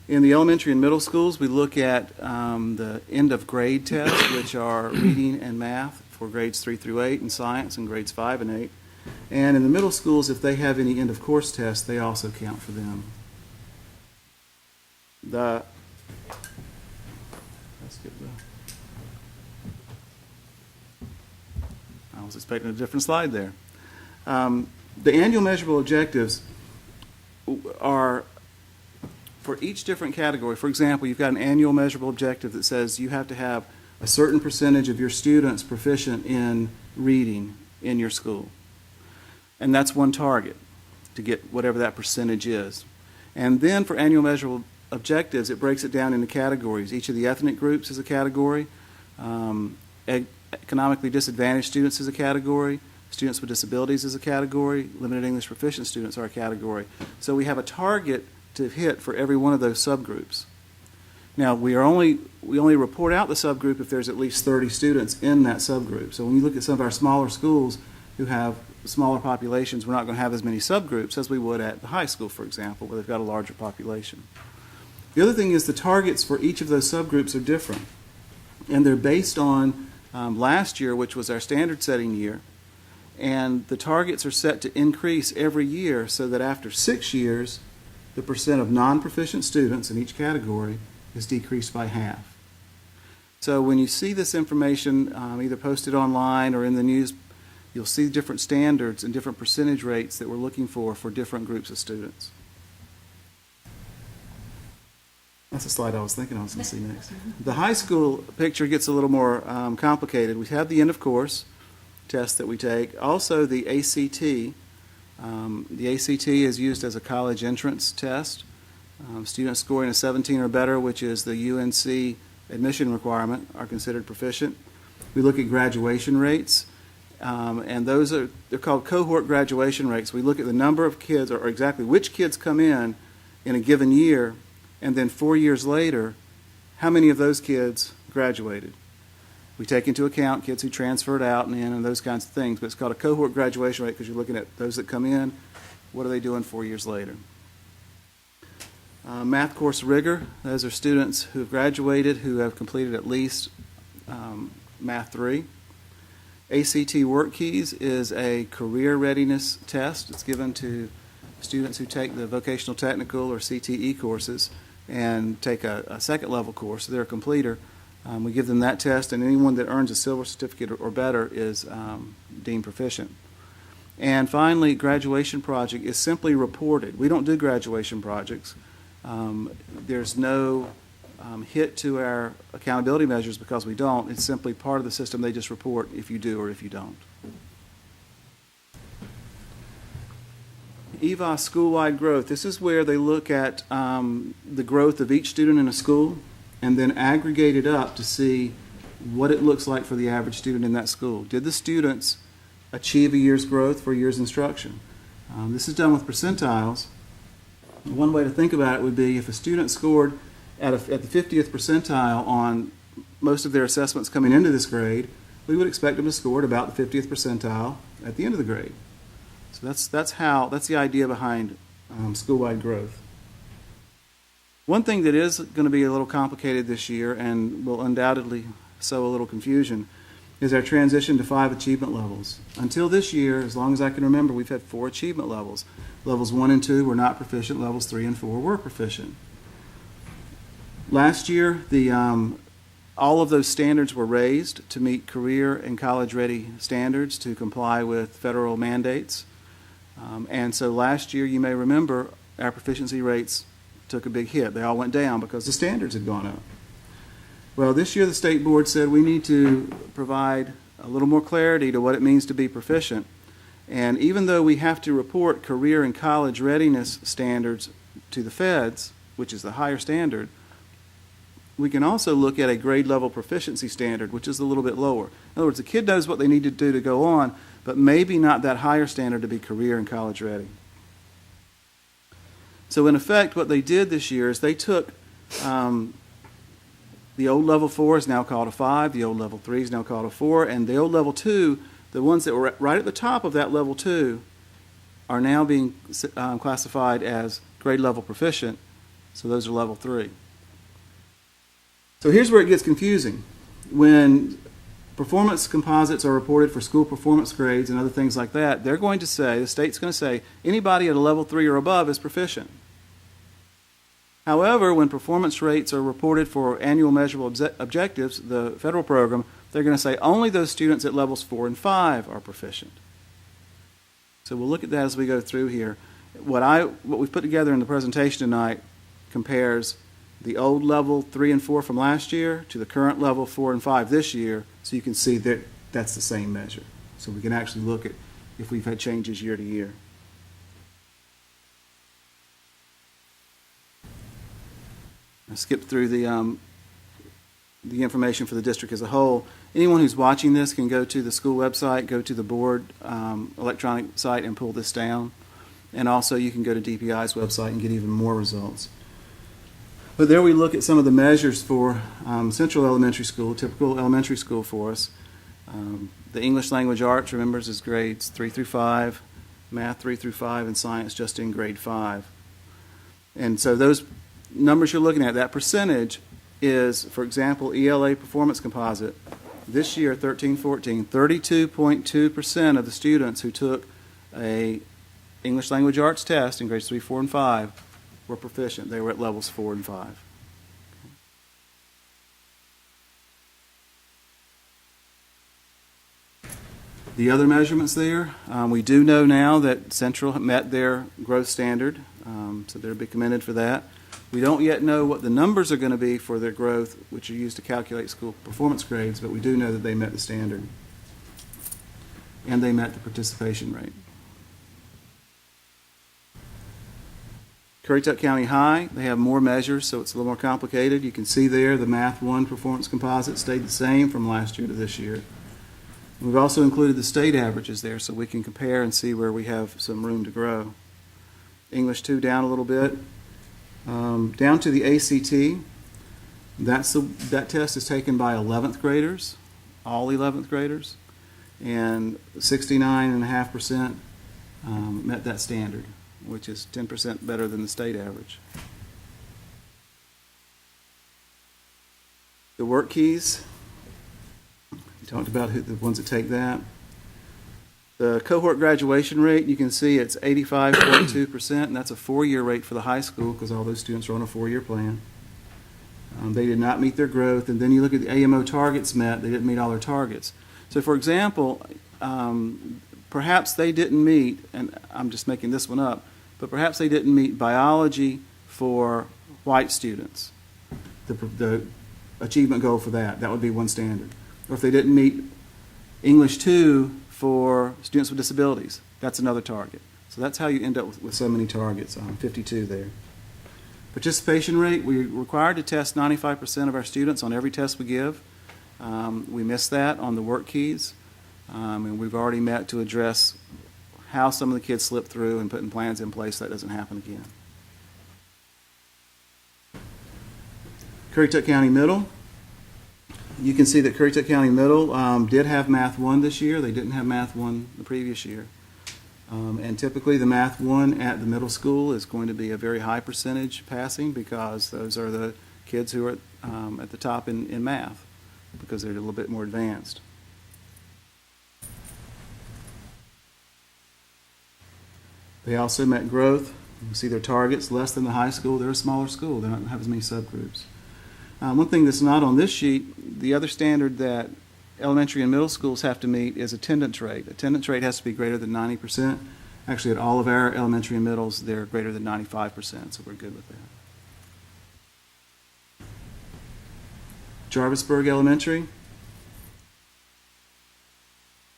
In the elementary and middle schools, we look at the end of grade tests, which are reading and math for grades 3 through 8, and science in grades 5 and 8. And in the middle schools, if they have any end of course tests, they also count for them. I was expecting a different slide there. The annual measurable objectives are for each different category. For example, you've got an annual measurable objective that says you have to have a certain percentage of your students proficient in reading in your school. And that's one target, to get whatever that percentage is. And then for annual measurable objectives, it breaks it down into categories. Each of the ethnic groups is a category. Economically disadvantaged students is a category. Students with disabilities is a category. Limited English proficient students are a category. So we have a target to hit for every one of those subgroups. Now, we only report out the subgroup if there's at least 30 students in that subgroup. So when you look at some of our smaller schools who have smaller populations, we're not going to have as many subgroups as we would at the high school, for example, where they've got a larger population. The other thing is the targets for each of those subgroups are different. And they're based on last year, which was our standard setting year. And the targets are set to increase every year so that after 6 years, the percent of non-proficient students in each category is decreased by half. So when you see this information either posted online or in the news, you'll see different standards and different percentage rates that we're looking for different groups of students. That's a slide I was thinking I was going to see next. The high school picture gets a little more complicated. We have the end of course test that we take. Also the ACT. The ACT is used as a college entrance test. Students scoring a 17 or better, which is the UNC admission requirement are considered proficient. We look at graduation rates, and they're called cohort graduation rates. We look at the number of kids, or exactly which kids come in a given year, and then 4 years later, how many of those kids graduated. We take into account kids who transferred out and in and those kinds of things, but it's called a cohort graduation rate because you're looking at those that come in, what are they doing 4 years later. Math course rigor, those are students who have graduated who have completed at least Math 3. ACT Work Keys is a career readiness test. It's given to students who take the vocational technical or CTE courses and take a second level course, so they're a completer. We give them that test, and anyone that earns a silver certificate or better is deemed proficient. And finally, graduation project is simply reported. We don't do graduation projects. There's no hit to our accountability measures because we don't. It's simply part of the system. They just report if you do or if you don't. EVA school-wide growth. This is where they look at the growth of each student in a school and then aggregate it up to see what it looks like for the average student in that school. Did the students achieve a year's growth for a year's instruction? This is done with percentiles. One way to think about it would be if a student scored at the 50th percentile on most of their assessments coming into this grade, we would expect them to score at about the 50th percentile at the end of the grade. So that's the idea behind school-wide growth. One thing that is going to be a little complicated this year and will undoubtedly sow a little confusion is our transition to 5 achievement levels. Until this year, as long as I can remember, we've had 4 achievement levels. Levels 1 and 2 were not proficient. Levels 3 and 4 were proficient. Last year, all of those standards were raised to meet career and college-ready standards to comply with federal mandates. And so last year, you may remember, our proficiency rates took a big hit. They all went down because the standards had gone up. Well, this year the state board said we need to provide a little more clarity to what it means to be proficient. And even though we have to report career and college readiness standards to the feds, which is the higher standard, we can also look at a grade level proficiency standard, which is a little bit lower. In other words, the kid knows what they need to do to go on, but maybe not that higher standard to be career and college ready. So in effect, what they did this year is they took the old level 4 is now called a 5, the old level 3 is now called a 4, and the old level 2, the ones that were right at the top of that level 2, are now being classified as grade level proficient, so those are level 3. So here's where it gets confusing. When performance composites are reported for school performance grades and other things like that, they're going to say, the state's going to say, anybody at a level 3 or above is proficient. However, when performance rates are reported for annual measurable objectives, the federal program, they're going to say only those students at levels 4 and 5 are proficient. So we'll look at that as we go through here. What we've put together in the presentation tonight compares the old level 3 and 4 from last year to the current level 4 and 5 this year, so you can see that that's the same measure. So we can actually look at if we've had changes year to year. I skipped through the information for the district as a whole. Anyone who's watching this can go to the school website, go to the board electronic site and pull this down. And also you can go to DPI's website and get even more results. But there we look at some of the measures for Central Elementary School, typical elementary school for us. The English Language Arts, remember, is grades 3 through 5, Math 3 through 5, and Science just in grade 5. And so those numbers you're looking at, that percentage is, for example, ELA Performance Composite. This year, 13-14, 32.2% of the students who took a English Language Arts test in grades 3, 4, and 5 were proficient. They were at levels 4 and 5. The other measurements there, we do know now that Central met their growth standard, so they're to be commended for that. We don't yet know what the numbers are going to be for their growth, which are used to calculate school performance grades, but we do know that they met the standard. And they met the participation rate. Currituck County High, they have more measures, so it's a little more complicated. You can see there the Math 1 performance composite stayed the same from last year to this year. We've also included the state averages there so we can compare and see where we have some room to grow. English 2 down a little bit. Down to the ACT, that test is taken by 11th graders, all 11th graders, and 69.5% met that standard, which is 10% better than the state average. The work keys, we talked about the ones that take that. The cohort graduation rate, you can see it's 85.2%, and that's a 4-year rate for the high school because all those students are on a 4-year plan. They did not meet their growth, and then you look at the AMO targets met, they didn't meet all their targets. So for example, perhaps they didn't meet, and I'm just making this one up, but perhaps they didn't meet biology for white students, the achievement goal for that would be one standard. Or if they didn't meet English 2 for students with disabilities, that's another target. So that's how you end up with so many targets, 52 there. Participation rate, we're required to test 95% of our students on every test we give. We missed that on the work keys, and we've already met to address how some of the kids slip through and putting plans in place so that doesn't happen again. Currituck County Middle. You can see that Currituck County Middle did have Math 1 this year. They didn't have Math 1 the previous year. And typically the Math 1 at the middle school is going to be a very high percentage passing because those are the kids who are at the top in math because they're a little bit more advanced. They also met growth. You see their targets less than the high school. They're a smaller school. They don't have as many subgroups. One thing that's not on this sheet, the other standard that elementary and middle schools have to meet is attendance rate. Attendance rate has to be greater than 90%. Actually, at all of our elementary and middles, they're greater than 95%, so we're good with that. Jarvisburg Elementary.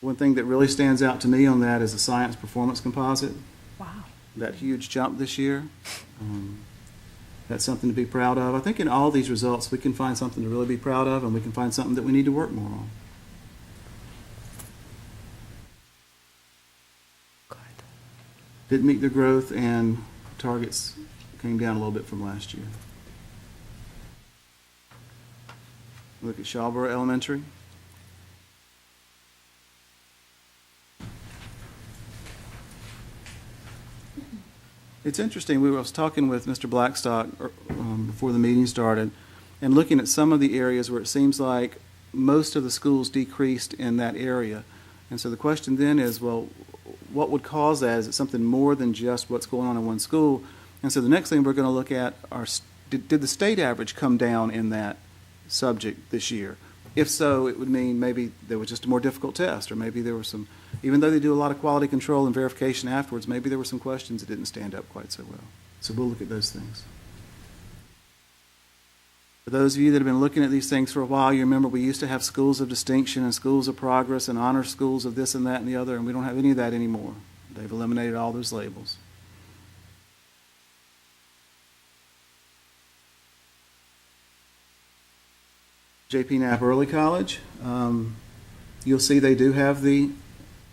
One thing that really stands out to me on that is the science performance composite. Wow. That huge jump this year. That's something to be proud of. I think in all these results, we can find something to really be proud of, and we can find something that we need to work more on. Didn't meet their growth, and targets came down a little bit from last year. Look at Shawboro Elementary. It's interesting. I was talking with Mr. Blackstock before the meeting started and looking at some of the areas where it seems like most of the schools decreased in that area. And so the question then is, well, what would cause that? Is it something more than just what's going on in one school? And so the next thing we're going to look at are, did the state average come down in that subject this year? If so, it would mean maybe there was just a more difficult test, or maybe there were some, even though they do a lot of quality control and verification afterwards, maybe there were some questions that didn't stand up quite so well. So we'll look at those things. For those of you that have been looking at these things for a while, you remember we used to have schools of distinction and schools of progress and honor schools of this and that and the other, and we don't have any of that anymore. They've eliminated all those labels. JP Knapp Early College, you'll see they do have the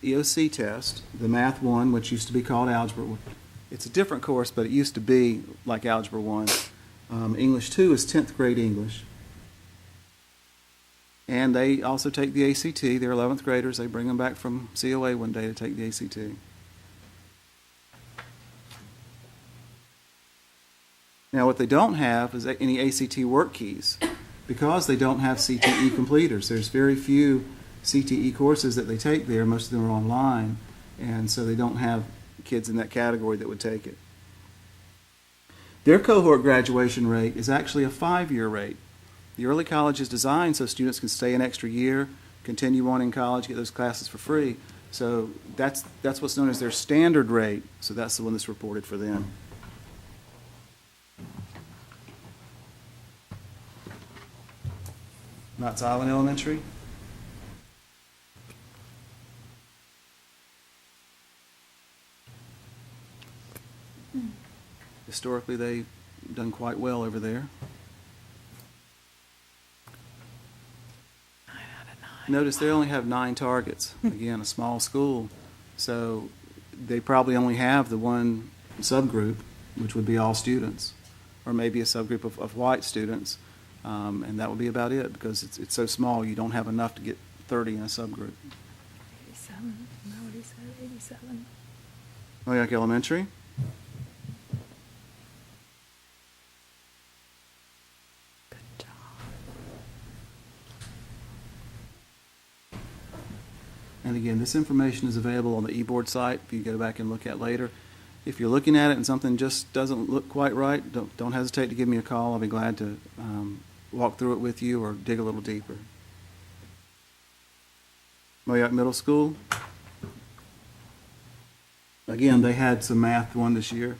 EOC test, the Math 1, which used to be called Algebra 1. It's a different course, but it used to be like Algebra 1. English 2 is 10th grade English. And they also take the ACT. They're 11th graders. They bring them back from COA one day to take the ACT. Now, what they don't have is any ACT work keys. Because they don't have CTE completers. There's very few CTE courses that they take there. Most of them are online, and so they don't have kids in that category that would take it. Their cohort graduation rate is actually a 5-year rate. The early college is designed so students can stay an extra year, continue on in college, get those classes for free. So that's what's known as their standard rate. So that's the one that's reported for them. Knott's Island Elementary. The historically they've done quite well over there. Notice they only have 9 targets. Again, a small school. So they probably only have the one subgroup, which would be all students, or maybe a subgroup of white students. And that would be about it, because it's so small, you don't have enough to get 30 in a subgroup. 87. No, what he said, 87. Moyock Elementary. And again, this information is available on the eBoard site if you go back and look at later. If you're looking at it and something just doesn't look quite right, don't hesitate to give me a call. I'll be glad to walk through it with you or dig a little deeper. Moyock Middle School. Again, they had some math one this year.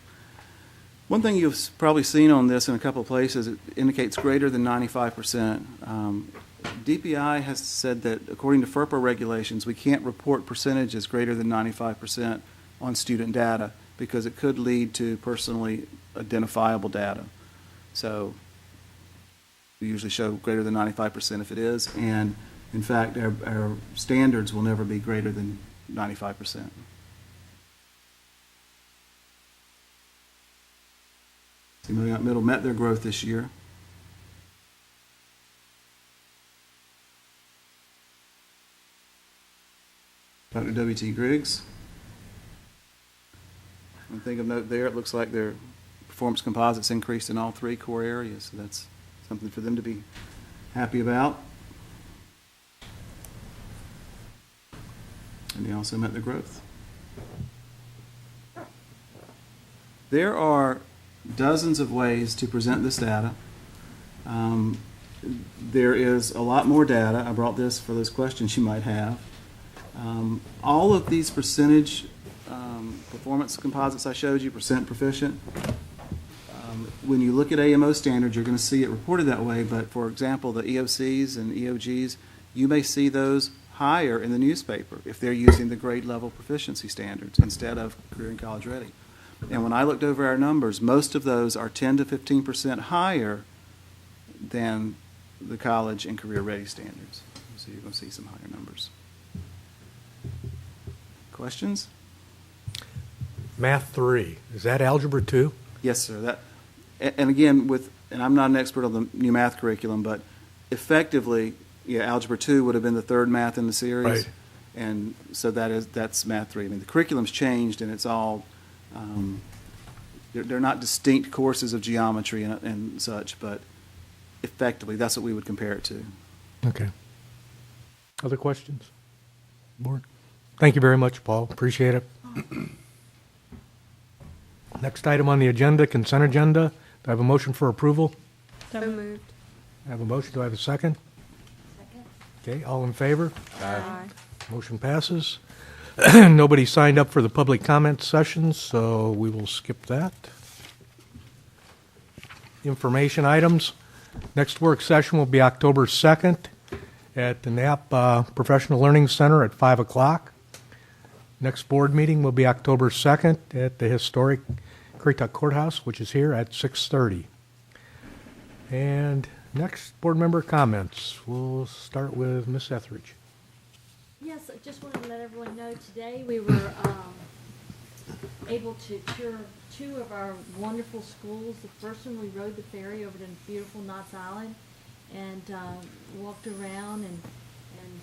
One thing you've probably seen on this in a couple of places, it indicates greater than 95%. DPI has said that according to FERPA regulations, we can't report percentages greater than 95% on student data because it could lead to personally identifiable data. So we usually show greater than 95% if it is, and in fact, our standards will never be greater than 95%. Moyock Middle met their growth this year. Dr. W.T. Griggs. One thing of note there, it looks like their performance composites increased in all 3 core areas, so that's something for them to be happy about. And they also met their growth. There are dozens of ways to present this data. There is a lot more data. I brought this for those questions you might have. All of these percentage performance composites I showed you, percent proficient, when you look at AMO standards, you're going to see it reported that way, but for example, the EOCs and EOGs, you may see those higher in the newspaper if they're using the grade level proficiency standards instead of career and college ready. And when I looked over our numbers, most of those are 10 to 15% higher than the college and career ready standards. So you're going to see some higher numbers. Questions? Math 3, is that Algebra 2? Yes, sir. And again, and I'm not an expert on the new math curriculum, but effectively, Algebra 2 would have been the 3rd math in the series. Right. And so that's Math 3. I mean, the curriculum's changed, and it's all, they're not distinct courses of geometry and such, but effectively, that's what we would compare it to. Okay. Other questions? Board? Thank you very much, Paul. Appreciate it. Next item on the agenda, consent agenda. Do I have a motion for approval? So moved. I have a motion. Do I have a second? Second. Okay, all in favor? Aye. Motion passes. Nobody signed up for the public comment session, so we will skip that. Information items. Next work session will be October 2nd at the Knapp Professional Learning Center at 5 o'clock. Next board meeting will be October 2nd at the historic Currituck Courthouse, which is here at 6:30. And next board member comments. We'll start with Ms. Etheridge. Yes, I just wanted to let everyone know today we were able to tour 2 of our wonderful schools. The first one, we rode the ferry over to beautiful Knott's Island and walked around and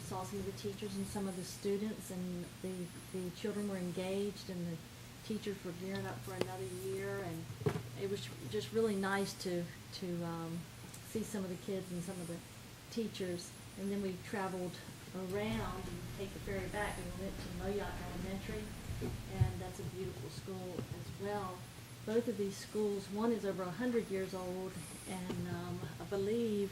saw some of the teachers and some of the students, and the children were engaged and the teachers were gearing up for another year, and it was just really nice to see some of the kids and some of the teachers. And then we traveled around and take the ferry back, and we went to Moyock Elementary, and that's a beautiful school as well. Both of these schools, one is over 100 years old, and I believe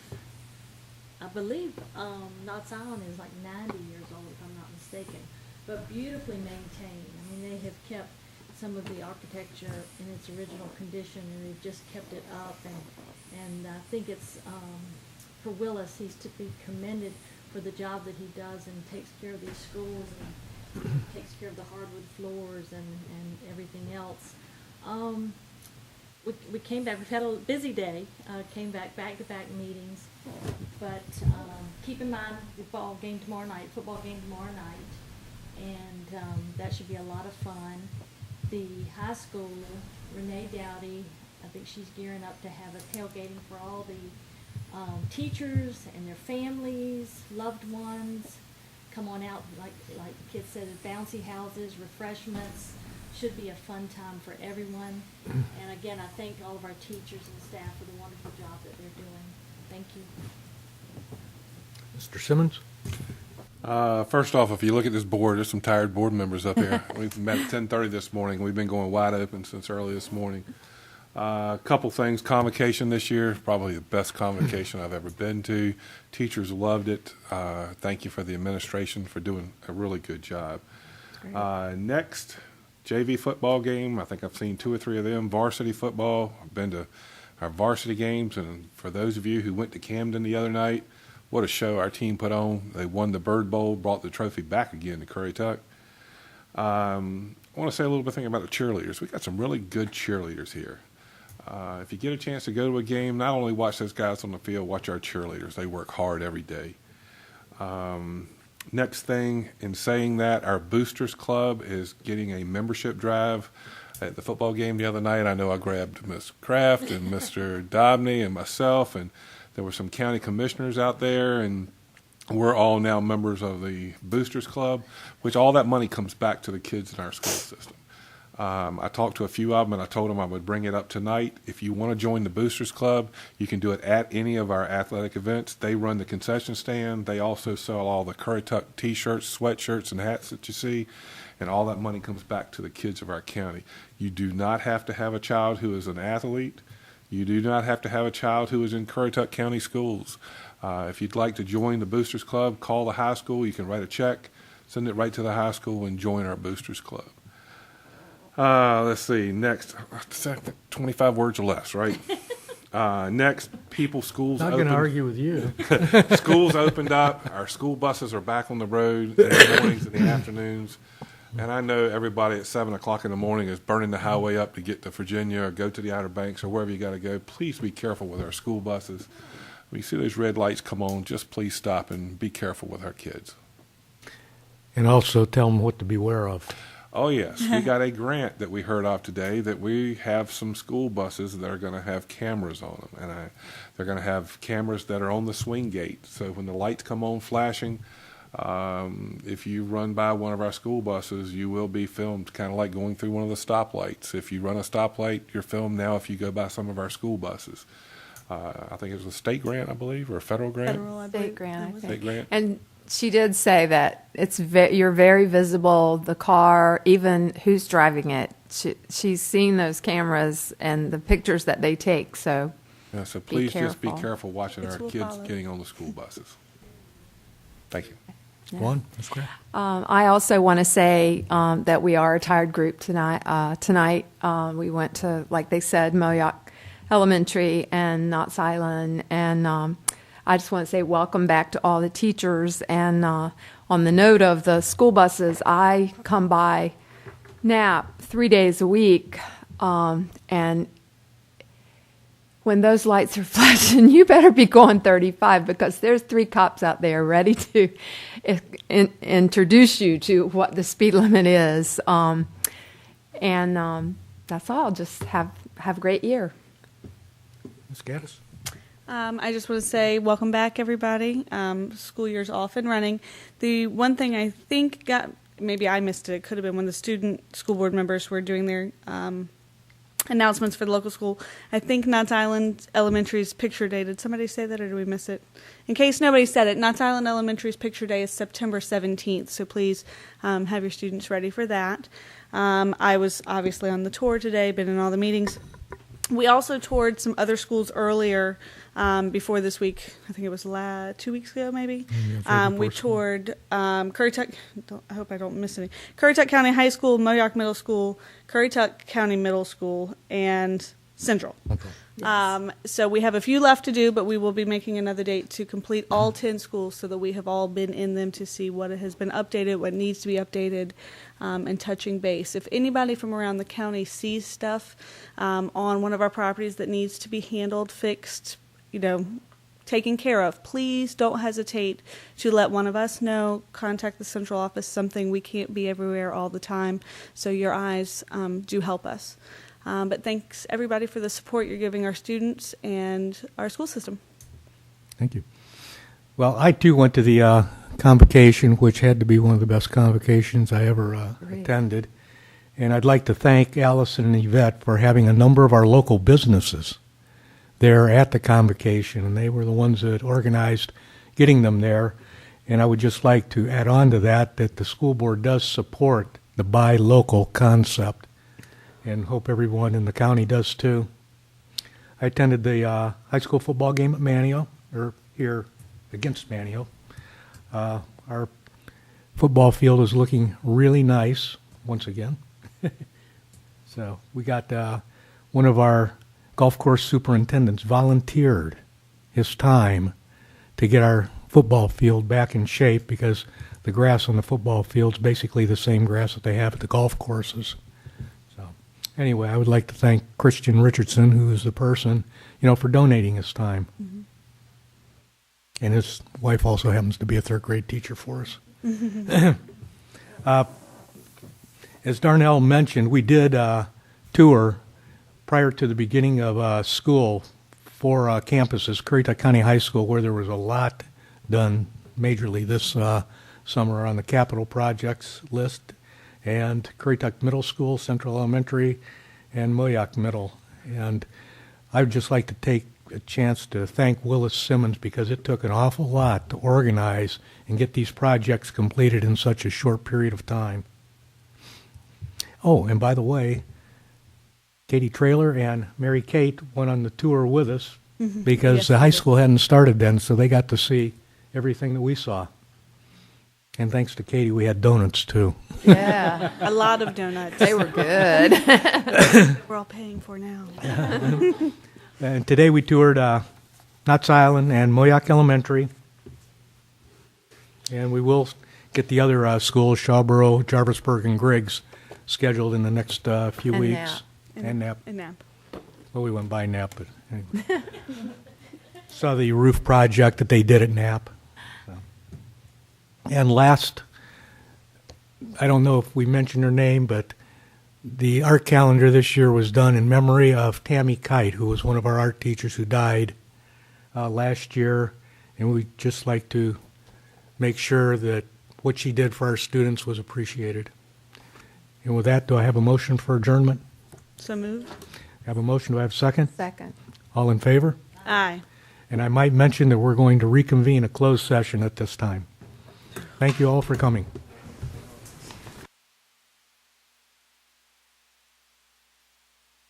Knott's Island is like 90 years old, if I'm not mistaken, but beautifully maintained. I mean, they have kept some of the architecture in its original condition, and they've just kept it up, and I think it's, for Willis, he's to be commended for the job that he does and takes care of these schools and takes care of the hardwood floors and everything else. we came back. We've had a busy day. Came back to back meetings, but keep in mind the football game tomorrow night, and that should be a lot of fun. The high school, Renee Dowdy, I think she's gearing up to have a tailgating for all the teachers and their families, loved ones. Come on out, like the kids said, bouncy houses, refreshments. Should be a fun time for everyone. And again, I thank all of our teachers and staff for the wonderful job that they're doing. Thank you. Mr. Simmons? First off, if you look at this board, there's some tired board members up here. We've met at 10:30 this morning. We've been going wide open since early this morning. A couple things. Convocation this year, probably the best convocation I've ever been to. Teachers loved it. Thank you for the administration for doing a really good job. Next, JV football game. I think I've seen 2 or 3 of them. Varsity football. I've been to our varsity games, and for those of you who went to Camden the other night, what a show our team put on. They won the Bird Bowl, brought the trophy back again to Currituck. I want to say a little bit about the cheerleaders. We got some really good cheerleaders here. If you get a chance to go to a game, not only watch those guys on the field, watch our cheerleaders. They work hard every day. Next thing, in saying that, our Boosters Club is getting a membership drive. At the football game the other night, I know I grabbed Ms. Kraft and Mr. Dobney and myself, and there were some county commissioners out there, and we're all now members of the Boosters Club, which all that money comes back to the kids in our school system. I talked to a few of them, and I told them I would bring it up tonight. If you want to join the Boosters Club, you can do it at any of our athletic events. They run the concession stand. They also sell all the Currituck T-shirts, sweatshirts, and hats that you see, and all that money comes back to the kids of our county. You do not have to have a child who is an athlete. You do not have to have a child who is in Currituck County schools. If you'd like to join the Boosters Club, call the high school. You can write a check, send it right to the high school, and join our Boosters Club. Let's see. Next, 25 words or less, right? Next, schools Not going to argue with you. Schools opened up. Our school buses are back on the road in the mornings and the afternoons. And I know everybody at 7 o'clock in the morning is burning the highway up to get to Virginia or go to the Outer Banks or wherever you got to go. Please be careful with our school buses. When you see those red lights come on, just please stop and be careful with our kids. And also tell them what to beware of. Oh, yes. We got a grant that we heard of today that we have some school buses that are going to have cameras on them. And they're going to have cameras that are on the swing gate. So when the lights come on flashing, if you run by one of our school buses, you will be filmed, kind of like going through one of the stoplights. If you run a stoplight, you're filmed now if you go by some of our school buses. I think it was a state grant, I believe, or a federal grant? State grant, I think. State grant. And she did say that you're very visible, the car, even who's driving it. She's seen those cameras and the pictures that they take, so yeah, so please just be careful watching our kids getting on the school buses. Thank you. Yeah. One, that's great. I also want to say that we are a tired group tonight. We went to, like they said, Moyock Elementary and Knott's Island, and I just want to say welcome back to all the teachers. And on the note of the school buses, I come by NAP 3 days a week, and when those lights are flashing, you better be going 35 because there's 3 cops out there ready to introduce you to what the speed limit is. And that's all. Just have a great year. Ms. Gaddis. I just want to say welcome back, everybody. School year's off and running. The one thing I think maybe I missed it could have been when the school board members were doing their announcements for the local school. I think Knott's Island Elementary's picture day. Did somebody say that, or did we miss it? In case nobody said it, Knott's Island Elementary's picture day is September 17th, so please have your students ready for that. I was obviously on the tour today, been in all the meetings. We also toured some other schools earlier before this week. I think it was 2 weeks ago, maybe. We toured Currituck. I hope I don't miss any. Currituck County High School, Moyock Middle School, Currituck County Middle School, and Central. So we have a few left to do, but we will be making another date to complete all 10 schools so that we have all been in them to see what has been updated, what needs to be updated, and touching base. If anybody from around the county sees stuff on one of our properties that needs to be handled, fixed, taken care of, please don't hesitate to let one of us know. Contact the central office. Something, we can't be everywhere all the time, so your eyes do help us. But thanks, everybody, for the support you're giving our students and our school system. Thank you. Well, I, too, went to the convocation, which had to be one of the best convocations I ever attended. And I'd like to thank Allison and Yvette for having a number of our local businesses there at the convocation, and they were the ones that organized getting them there. And I would just like to add on to that the school board does support the buy local concept, and hope everyone in the county does too. I attended the high school football game at Manio, or here against Manio. Our football field is looking really nice once again. So we got one of our golf course superintendents volunteered his time to get our football field back in shape, because the grass on the football field is basically the same grass that they have at the golf courses. Anyway, I would like to thank Christian Richardson, who is the person, for donating his time. Mm-hmm. And his wife also happens to be a third grade teacher for us. As Darnell mentioned, we did tour prior to the beginning of school 4 campuses, Currituck County High School, where there was a lot done majorly this summer on the capital projects list, and Currituck Middle School, Central Elementary, and Moyock Middle. And I would just like to take a chance to thank Willis Simmons, because it took an awful lot to organize and get these projects completed in such a short period of time. Oh, and by the way, Katie Traylor and Mary Kate went on the tour with us, because yes, the high school hadn't started then, so they got to see everything that we saw. And thanks to Katie, we had donuts, too. Yeah. A lot of donuts. They were good. We're all paying for now. And today we toured Knott's Island and Moyock Elementary. And we will get the other schools, Shawboro, Jarvisburg, and Griggs, scheduled in the next few weeks. And Knapp. And Knapp. Well, we went by Knapp, but anyway. Saw the roof project that they did at Knapp. And last, I don't know if we mentioned her name, but the art calendar this year was done in memory of Tammy Kite, who was one of our art teachers who died last year. And we'd just like to make sure that what she did for our students was appreciated. And with that, do I have a motion for adjournment? So moved. I have a motion. Do I have a second? Second. All in favor? Aye. And I might mention that we're going to reconvene a closed session at this time. Thank you all for coming.